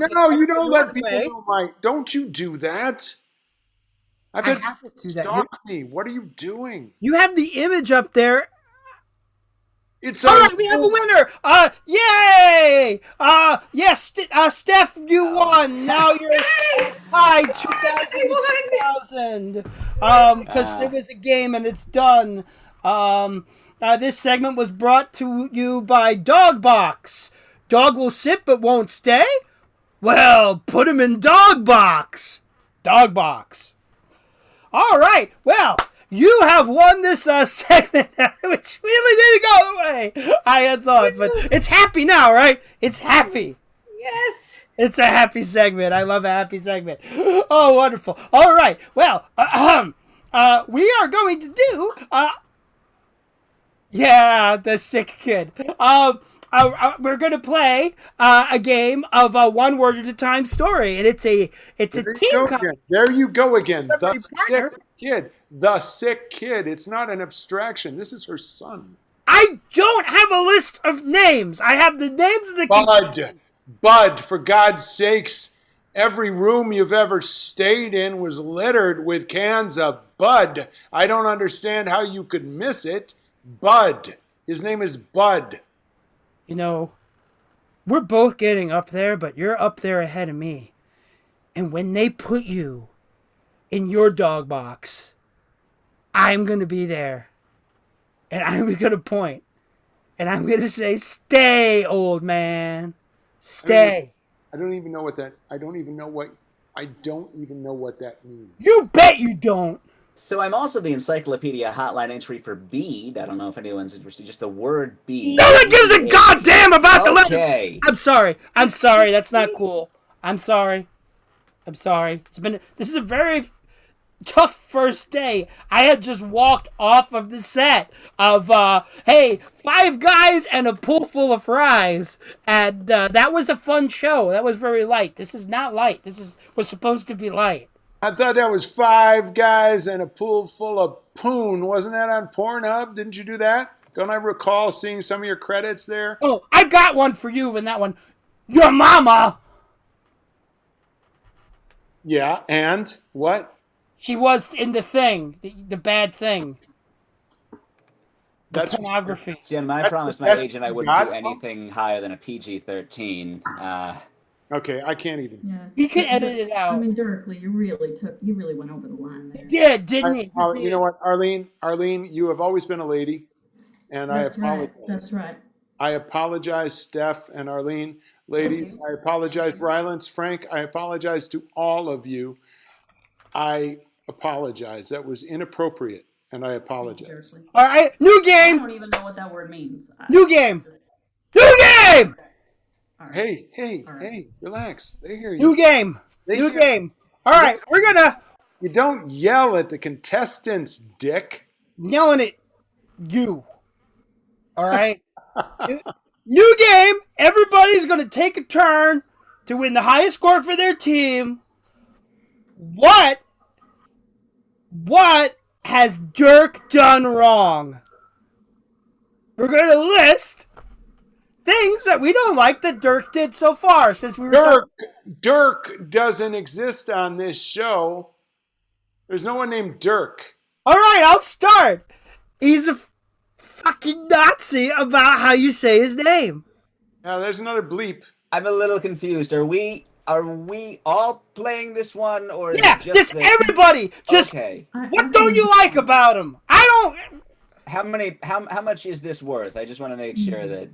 let people know my. Don't you do that? I have to do that. Stalk me. What are you doing? You have the image up there. It's all right. We have a winner. Yay! Yes, Steph, you won. Now you're tied 2,000. Because it was a game and it's done. This segment was brought to you by Dog Box. Dog will sit but won't stay? Well, put him in Dog Box. Dog Box. All right. Well, you have won this segment, which really didn't go the way I had thought. But it's happy now, right? It's happy. Yes. It's a happy segment. I love a happy segment. Oh, wonderful. All right. Well, we are going to do... the sick kid. We're going to play a game of a one word at a time story, and it's a team. There you go again. The sick kid. The sick kid. It's not an abstraction. This is her son. I don't have a list of names. I have the names of the Bud, for God's sakes. Every room you've ever stayed in was littered with cans of Bud. I don't understand how you could miss it. Bud. His name is Bud. You know, we're both getting up there, but you're up there ahead of me. And when they put you in your dog box, I'm going to be there. And I'm going to point. And I'm going to say, stay, old man. Stay. I don't even know what that means. You bet you don't. So I'm also the encyclopedia hotline entry for bead. I don't know if anyone's interested. Just the word bead. No one gives a goddamn about the letter. I'm sorry. That's not cool. I'm sorry. This is a very tough first day. I had just walked off of the set of hey, 5 guys and a pool full of fries, and that was a fun show. That was very light. This is not light. Was supposed to be light. I thought that was 5 guys and a pool full of poon. Wasn't that on Pornhub? Didn't you do that? Don't I recall seeing some of your credits there? Oh, I've got one for you in that one. Your mama. Yeah, and what? She was in the thing, the bad thing. That's pornography. Jim, I promised my agent I wouldn't do anything higher than a PG-13. Okay, I can't even. Yes. You can edit it out. I mean, Dirkley, you really went over the line there. Yeah, didn't he? You know what, Arlene, you have always been a lady, and I apologize. That's right. I apologize, Steph and Arlene. Ladies, okay. I apologize, Rylance, Frank. I apologize to all of you. I apologize. That was inappropriate, and I apologize. All right, new game. I don't even know what that word means. New game. New game. Right. Hey, relax. They hear you. New game. All right, we're gonna. You don't yell at the contestants, Dick. I'm yelling at you. All right. New game. Everybody's gonna take a turn to win the highest score for their team. What has Dirk done wrong? We're gonna list things that we don't like that Dirk did so far since we were Dirk doesn't exist on this show. There's no one named Dirk. All right, I'll start. He's a fucking Nazi about how you say his name. Now there's another bleep. I'm a little confused. Are we Are we all playing this one, or is Yeah, it just the... everybody. Just Okay. what don't you like about him? I don't. How much is this worth? I just want to make sure that...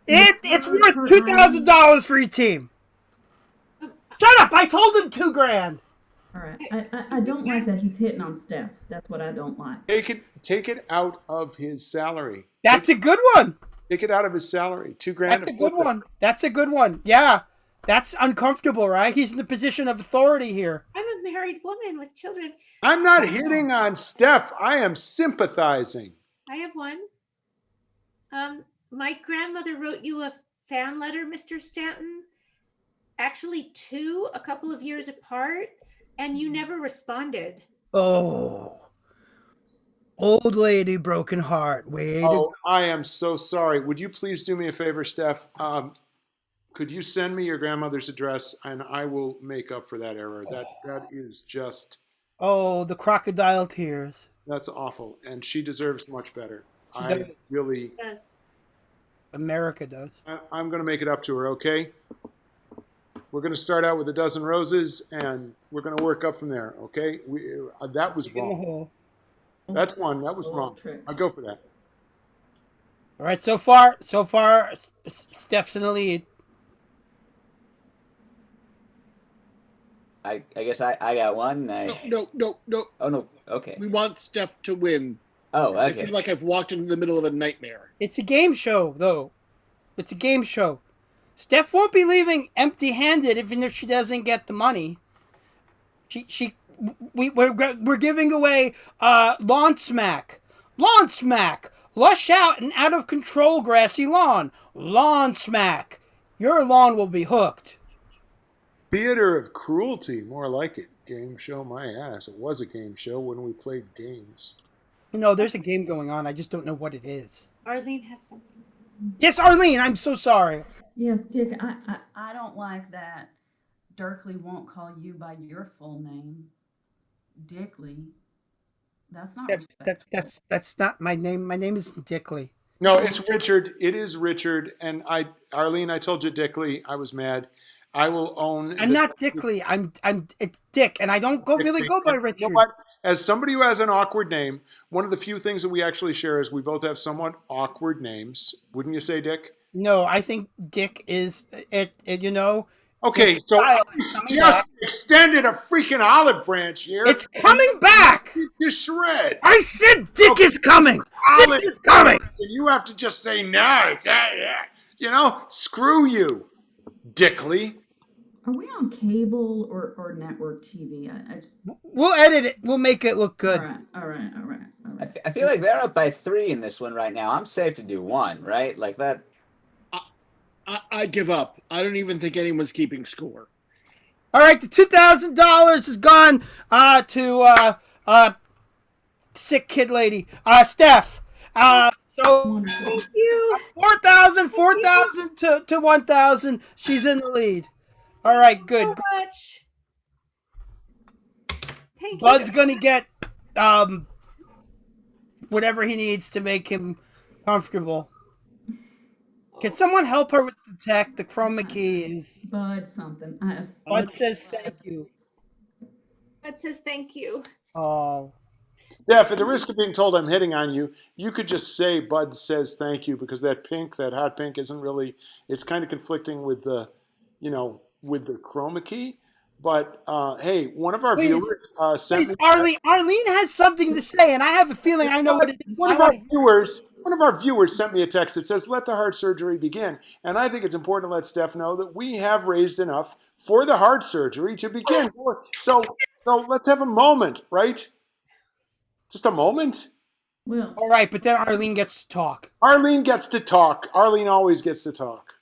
It's worth $2,000 for your team. Shut up! I told him $2,000. All right. I don't like that he's hitting on Steph. That's what I don't like. Take it out of his salary. That's a good one. Take it out of his salary. $2,000. That's a good one. That's a good one. Yeah. That's uncomfortable, right? He's in the position of authority here. I'm a married woman with children. I'm not hitting on Steph. I am sympathizing. I have one. My grandmother wrote you a fan letter, Mr. Stanton. Actually, 2, a couple of years apart, and you never responded. Oh. Old lady, broken heart. Wait. Oh, I am so sorry. Would you please do me a favor, Steph? Could you send me your grandmother's address, and I will make up for that error. That is just... Oh, the crocodile tears. That's awful, and she deserves much better. She I does. really... Yes. America does. I'm going to make it up to her, okay? We're going to start out with a dozen roses, and we're going to work up from there, okay? That was wrong. That's one. That was wrong. I'll go for that. All right, so far, Steph's in the lead. I guess I got one. No. Oh, no. Okay. We want Steph to win. Oh, okay. I feel like I've walked into the middle of a nightmare. It's a game show, though. It's a game show. Steph won't be leaving empty-handed even if she doesn't get the money. We're giving away lawn smack, lush out and out of control grassy lawn, lawn smack. Your lawn will be hooked. Theater of cruelty, more like it. Game show, my ass. It was a game show when we played games. No, there's a game going on. I just don't know what it is. Arlene has something. Yes, Arlene, I'm so sorry. Yes, Dick, I don't like that Dirkley won't call you by your full name. Dickley. That's not respectful. That's not my name. My name isn't Dickley. No, it's Richard. It is Richard. And Arlene, I told you Dickley. I was mad. I will own... I'm not Dickley. It's Dick, and I don't really go by Richard. You know what? As somebody who has an awkward name, one of the few things that we actually share is we both have somewhat awkward names. Wouldn't you say, Dick? No, I think Dick is it you know. Okay, so I just extended a freaking olive branch here. It's coming back to shred. I said Dick is coming. Dick is coming. And you have to just say no. You know, screw you, Dickley. Are we on cable or network TV? I just... We'll edit it. We'll make it look good. All right. I feel like they're up by 3 in this one right now. I'm safe to do 1, right? Like that. I give up. I don't even think anyone's keeping score. All right, the $2,000 has gone to sick kid lady, Steph. So thank you. 4,000 to 1,000. She's in the lead. All right, good. So much. Thank Bud's you. gonna get whatever he needs to make him comfortable. Can someone help her with the tech? The chroma key is... Bud something. Bud says thank you. Bud says thank you. Oh. Steph, at the risk of being told I'm hitting on you, you could just say Bud says thank you because that hot pink isn't really... It's kind of conflicting with the, with the chroma key. But, hey, one of our viewers sent me... Arlene has something to say, and I have a feeling I know what it is. One of our viewers sent me a text that says, let the heart surgery begin. And I think it's important to let Steph know that we have raised enough for the heart surgery to begin. So let's have a moment, right? Just a moment. Well, all right, but then Arlene gets to talk. Arlene gets to talk. Arlene always gets to talk.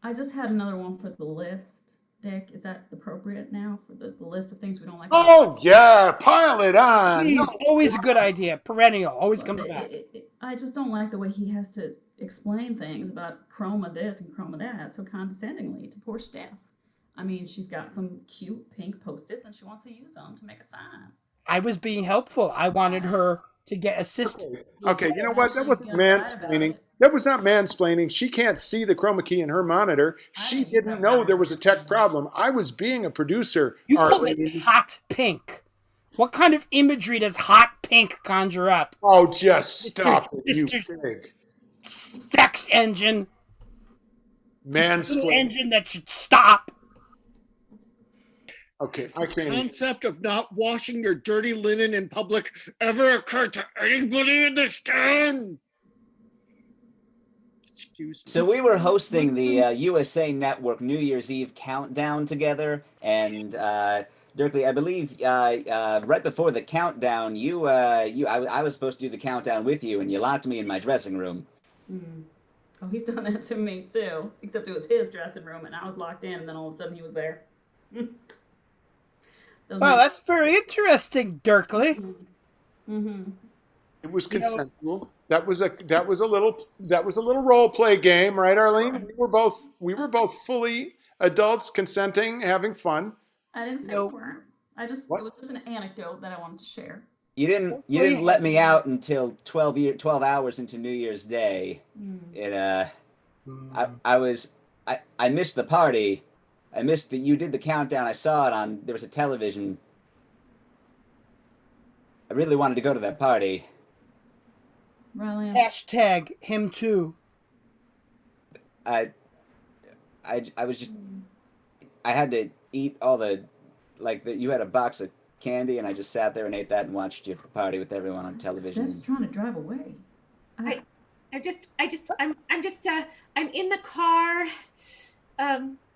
I just had another one for the list. Dick, is that appropriate now for the list of things we don't like? Oh, yeah, pile it on. Please, always a good idea. Perennial, always comes back. I just don't like the way he has to explain things about chroma this and chroma that so condescendingly to poor Steph. I mean, she's got some cute pink Post-its and she wants to use them to make a sign. I was being helpful. I wanted her to get assist. Okay, you know what? That Actually, wasn't get right about mansplaining. it. That was not mansplaining. She can't see the chroma key in her monitor. I She didn't use didn't that know word. there was a Excuse tech me. problem. I was being a producer. You Art called it lady. hot pink. What kind of imagery does hot pink conjure up? Oh, just stop it, you Mr. pig. Sex engine. Little Mansplaining. engine that should stop. Okay, I The can't. concept of not washing your dirty linen in public ever occurred to anybody in this town? Excuse me. So we were hosting the USA Network New Year's Eve countdown together, and Dirkley, I believe right before the countdown, I was supposed to do the countdown with you, and you locked me in my dressing room. Oh, he's done that to me too. Except it was his dressing room, and I was locked in, and then all of a sudden he was there. Wow, that's very interesting, Dirkley. It was consensual. That was a little role play game, right, Arlene? We were both fully adults, consenting, having fun. I didn't say Nope. we weren't. It was just an anecdote that I wanted to share. You didn't let me out until 12 hours into New Year's Day. It I missed the party. I missed that you did the countdown. I saw it there was a television. I really wanted to go to that party. Riley, Hashtag him too. I was just I had to eat all the you had a box of candy and I just sat there and ate that and watched you party with everyone on television. Steph's trying to drive away. I'm in the car.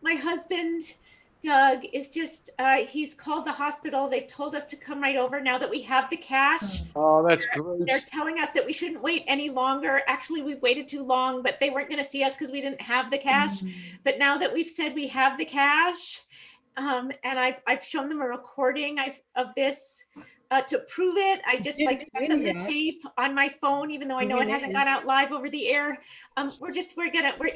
My husband, Doug, is just, he's called the hospital. They've told us to come right over now that we have the cash. Oh, that's great. They're telling us that we shouldn't wait any longer. Actually, we've waited too long, but they weren't going to see us because we didn't have the cash. But now that we've said we have the cash, and I've shown them a recording of this to prove it. I just like sent them the tape on my phone, even though I know it hasn't gone out live over the air. We're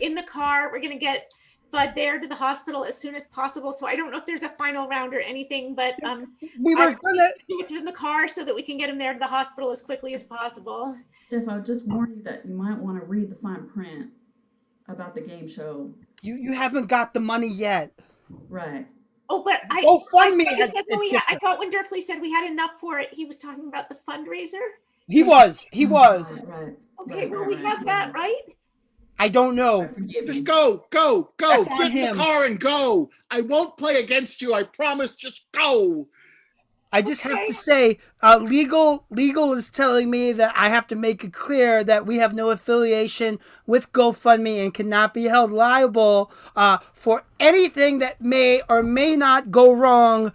in the car. We're gonna get Bud there to the hospital as soon as possible. So I don't know if there's a final round or anything, but We were gonna get to in the car so that we can get him there to the hospital as quickly as possible. Steph, I would just warn you that you might want to read the fine print about the game show. You haven't got the money yet. Right. Oh, but I thought when Dirkley said we had enough for it, he was talking about the fundraiser. He was. Right. Okay, we have that, right? I don't know. Forgive Just me. go. That's on Get in him. the car and go. I won't play against you. I promise. Just go. I just have to say, legal is telling me that I have to make it clear that we have no affiliation with GoFundMe and cannot be held liable for anything that may or may not go wrong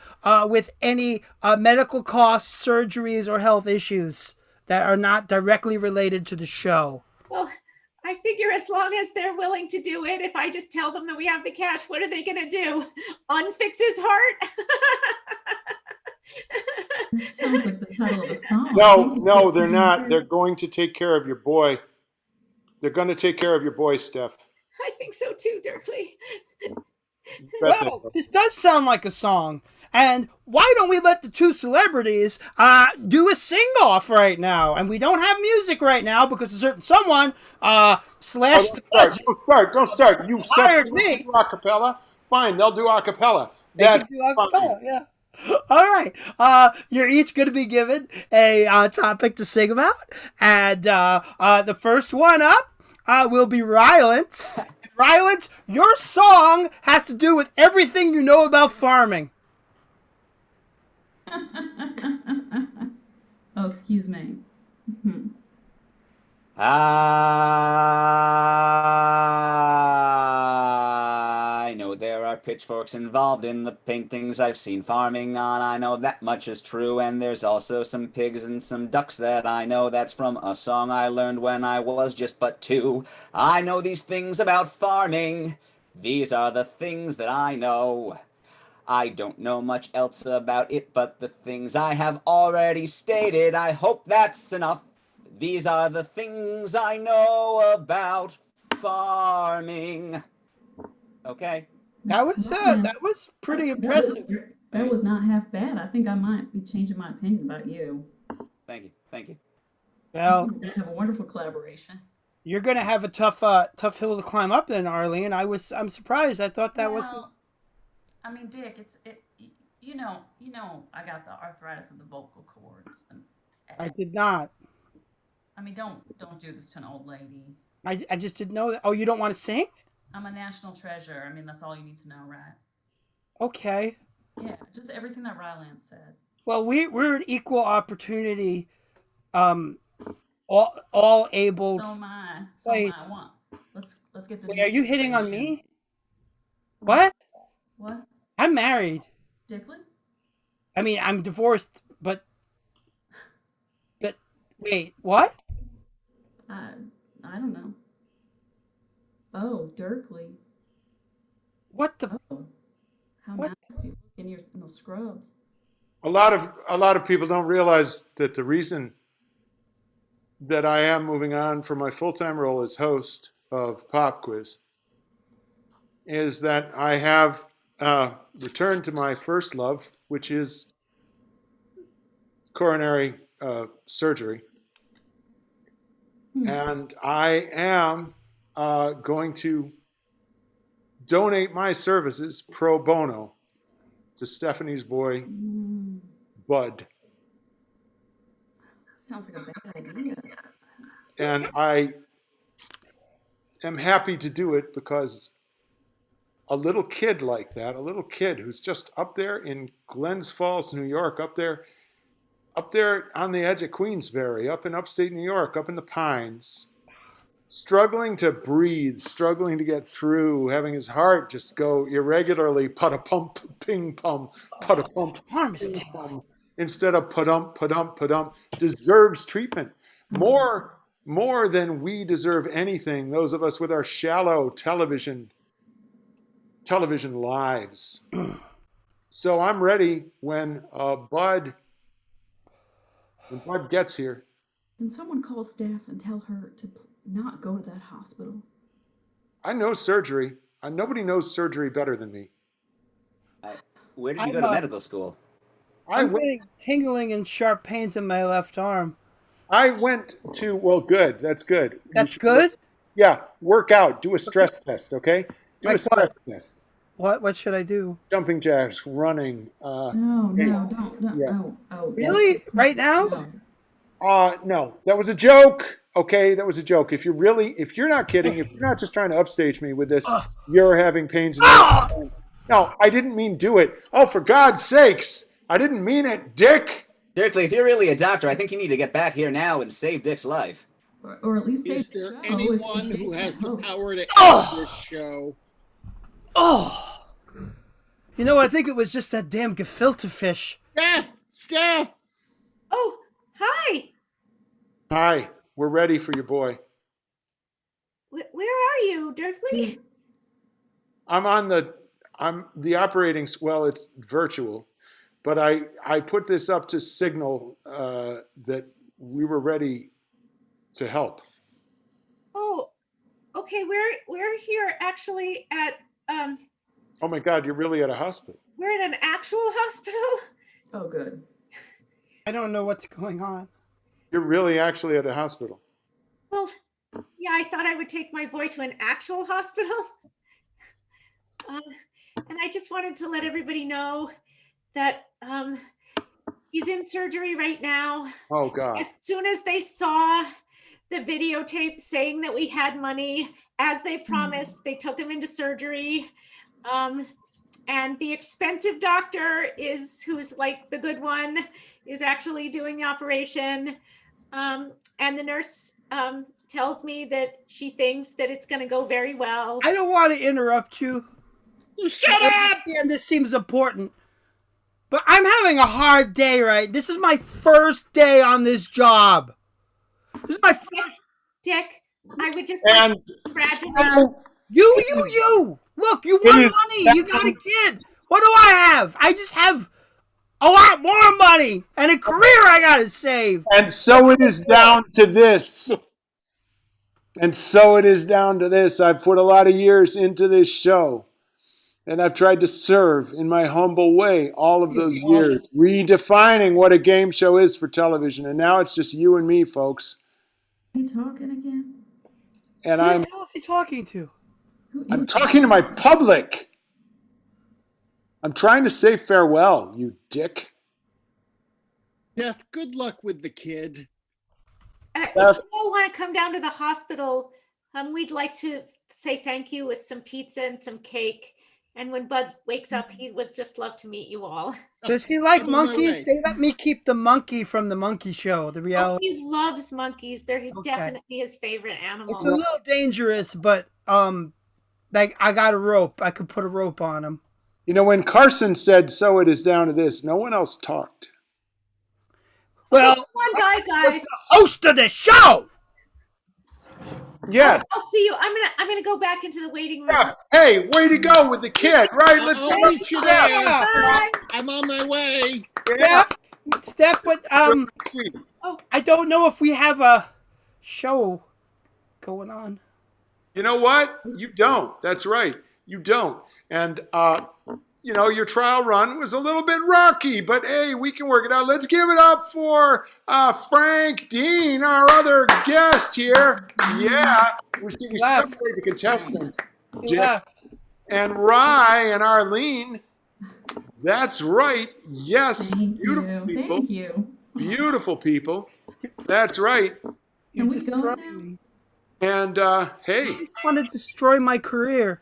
with any medical costs, surgeries, or health issues that are not directly related to the show. Well, I figure as long as they're willing to do it, if I just tell them that we have the cash, what are they going to do? Unfix his heart? That sounds like the title of a song. No, they're not. They're going to take care of your boy. They're going to take care of your boy, Steph. I think so too, Dirkley. Well, this does sound like a song. And why don't we let the two celebrities do a sing-off right now? And we don't have music right now because a certain someone slashed the budget. Don't start. You Hired me. Do acapella. Fine, they'll do acapella. They can do acapella, yeah. All right. You're each going to be given a topic to sing about. And the first one up will be Rylance. Rylance, your song has to do with everything you know about farming. Oh, excuse me. I know there are pitchforks involved in the paintings I've seen farming on. I know that much is true, and there's also some pigs and some ducks that I know. That's from a song I learned when I was just but 2. I know these things about farming. These are the things that I know. I don't know much else about it but the things I have already stated. I hope that's enough. These are the things I know about farming. Okay. That was pretty impressive. That was not half bad. I think I might be changing my opinion about you. Thank you. Well, We're gonna have a wonderful collaboration. you're gonna have a tough hill to climb up then, Arlene. I'm surprised. I thought that was. Well, I mean, Dick, you know, I got the arthritis of the vocal cords, and I did not. I mean, don't do this to an old lady. I just didn't know that. Oh, you don't want to sing? I'm a national treasure. I mean, that's all you need to know, right? Okay. Yeah, just everything that Ryland said. Well, we're an equal opportunity, um, all able. So am I. So am I. Place. I want. Let's get the. Wait, are you hitting on demonstration. me? What? What? I'm married. Dickley? I mean, I'm divorced, but wait, what? I I don't know. Oh, Dirkley. What the? Oh, how What? nasty! Look in those scrubs. A lot of people don't realize that the reason that I am moving on from my full-time role as host of Pop Quiz is that I have returned to my first love, which is coronary surgery. And I am going to donate my services pro bono to Stephanie's boy, Bud. Sounds like a bad idea. And I am happy to do it because a little kid like that, a little kid who's just up there in Glens Falls, New York, up there on the edge of Queensbury, up in upstate New York, up in the pines, struggling to breathe, struggling to get through, having his heart just go irregularly, put-a-pump, ping-pum, put-a-pump, Arm is ping-pum, instead of put-ump, put-ump, put-ump, deserves treatment. More than we deserve anything, those of us with our shallow television lives. So I'm ready when Bud gets here. Can someone call staff and tell her to not go to that hospital? I know surgery. Nobody knows surgery better than me. Where did you I'm, go to medical school? I'm getting tingling and sharp pains in my left arm. I went to, well, good. That's good. That's good? Yeah, work out. Do a stress test, okay? Do Like a stress test. What should I do? Jumping jacks, running. No, don't. Yeah. Oh. Really? Right now? No. No, that was a joke. Okay, that was a joke. If you're not kidding, if you're not just trying to upstage me with this, you're having pains in your No, I didn't mean do it. Oh, for God's sakes. I didn't mean it, Dick. Dirkley, if you're really a doctor, I think you need to get back here now and save Dick's life. Or at least save Is the there show anyone if who Dick has can't the host. power to end this show? Oh. You know, I think it was just that damn gefilte fish. Steph! Oh, hi. Hi, we're ready for your boy. Where are you, Dirkley? I'm the operating, well, it's virtual, but I put this up to signal that we were ready to help. Oh, okay. We're here actually at Oh my God, you're really at a hospital. we're at an actual hospital. Oh, good. I don't know what's going on. You're really actually at a hospital. Well, yeah, I thought I would take my boy to an actual hospital. And I just wanted to let everybody know that he's in surgery right now. Oh God. As soon as they saw the videotape saying that we had money, as they promised, they took him into surgery. And the expensive doctor who's like the good one, is actually doing the operation. And the nurse tells me that she thinks that it's going to go very well. I don't want to interrupt you. Shut up! And this seems important. But I'm having a hard day, right? This is my first day on this job. This is my first. Dick, I would just And like to congratulate You. Look, you won money. You got a kid. What do I have? I just have a lot more money and a career I got to save. And so it is down to this. And so it is down to this. I've put a lot of years into this show. And I've tried to serve in my humble way all of those years, redefining what a game show is for television. And now it's just you and me, folks. Are you talking again? And Who the I'm hell is he talking to? Who I'm is talking to my public. I'm trying to say farewell, you dick. Jeff, good luck with the kid. If you all want to come down to the hospital, we'd like to say thank you with some pizza and some cake. And when Bud wakes up, he would just love to meet you all. Does he like I'm on my monkeys? way. They let me keep the monkey from the monkey show, the Oh, reality. he loves monkeys. They're Okay. definitely his favorite animal. It's a little dangerous, but like I got a rope. I could put a rope on him. You know, when Carson said, "So it is down to this," no one else talked. Well, One guy, guys. the host of the show. Yes. I'll see you. I'm gonna go back into the waiting room. Jeff, hey, way to go with the kid, right? Let's I'll go. meet you there. Bye. I'm on my way. Steph, but Sweet. I don't know if we have a show going on. You know what? You don't. That's right. You don't. And, you know, your trial run was a little bit rocky, but hey, we can work it out. Let's give it up for Frank Dean, our other guest here. Yeah, we Left. separate the contestants. He left. And Rye and Arlene. That's right. Yes, Thank beautiful you. people. Thank you. Beautiful people. That's right. You Can we just go destroyed now? me. And hey, You just want to destroy my career.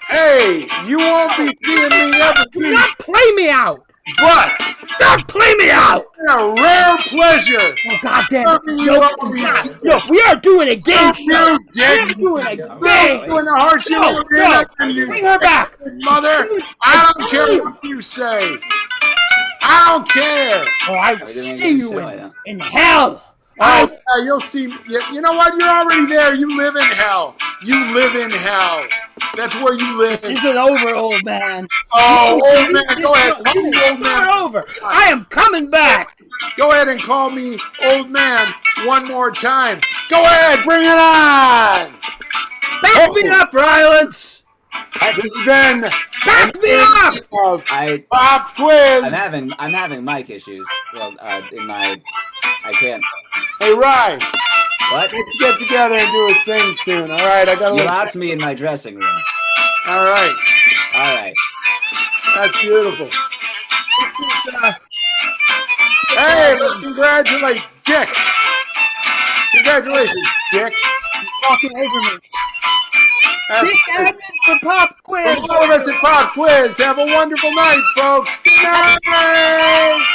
hey, you won't be seeing me every Do week, not play me out. but Don't play me out. it's a rare pleasure. Oh, goddamn it. You No, won't be seeing no, we are doing a game show. you, Dick. We're doing a You're game. doing the harsh No, no. Bring her back. mother. I don't care what you say. I don't care. Oh, I will see you in hell. Oh, yeah, you'll see. You know what? You're already there. You live in hell. You live in hell. That's where you live. This isn't over, old man. Oh, old man, go ahead. Call me It's old not man. over. I am coming back. Go ahead and call me old man one more time. Go ahead, bring it on. Back me up, Rylance. This has been Back me up. of I Pop Quiz. I'm having mic issues. Well, I can't. Hey, Ryan, What? let's get together and do a thing soon. All right, I gotta You look. locked me in my dressing room. All right, All right. that's beautiful. This is Hey, let's congratulate Dick. Congratulations, Dick. talking over me. That's Dick Admin for Pop Quiz. all of us at Pop Quiz. Have a wonderful night, folks. Good night.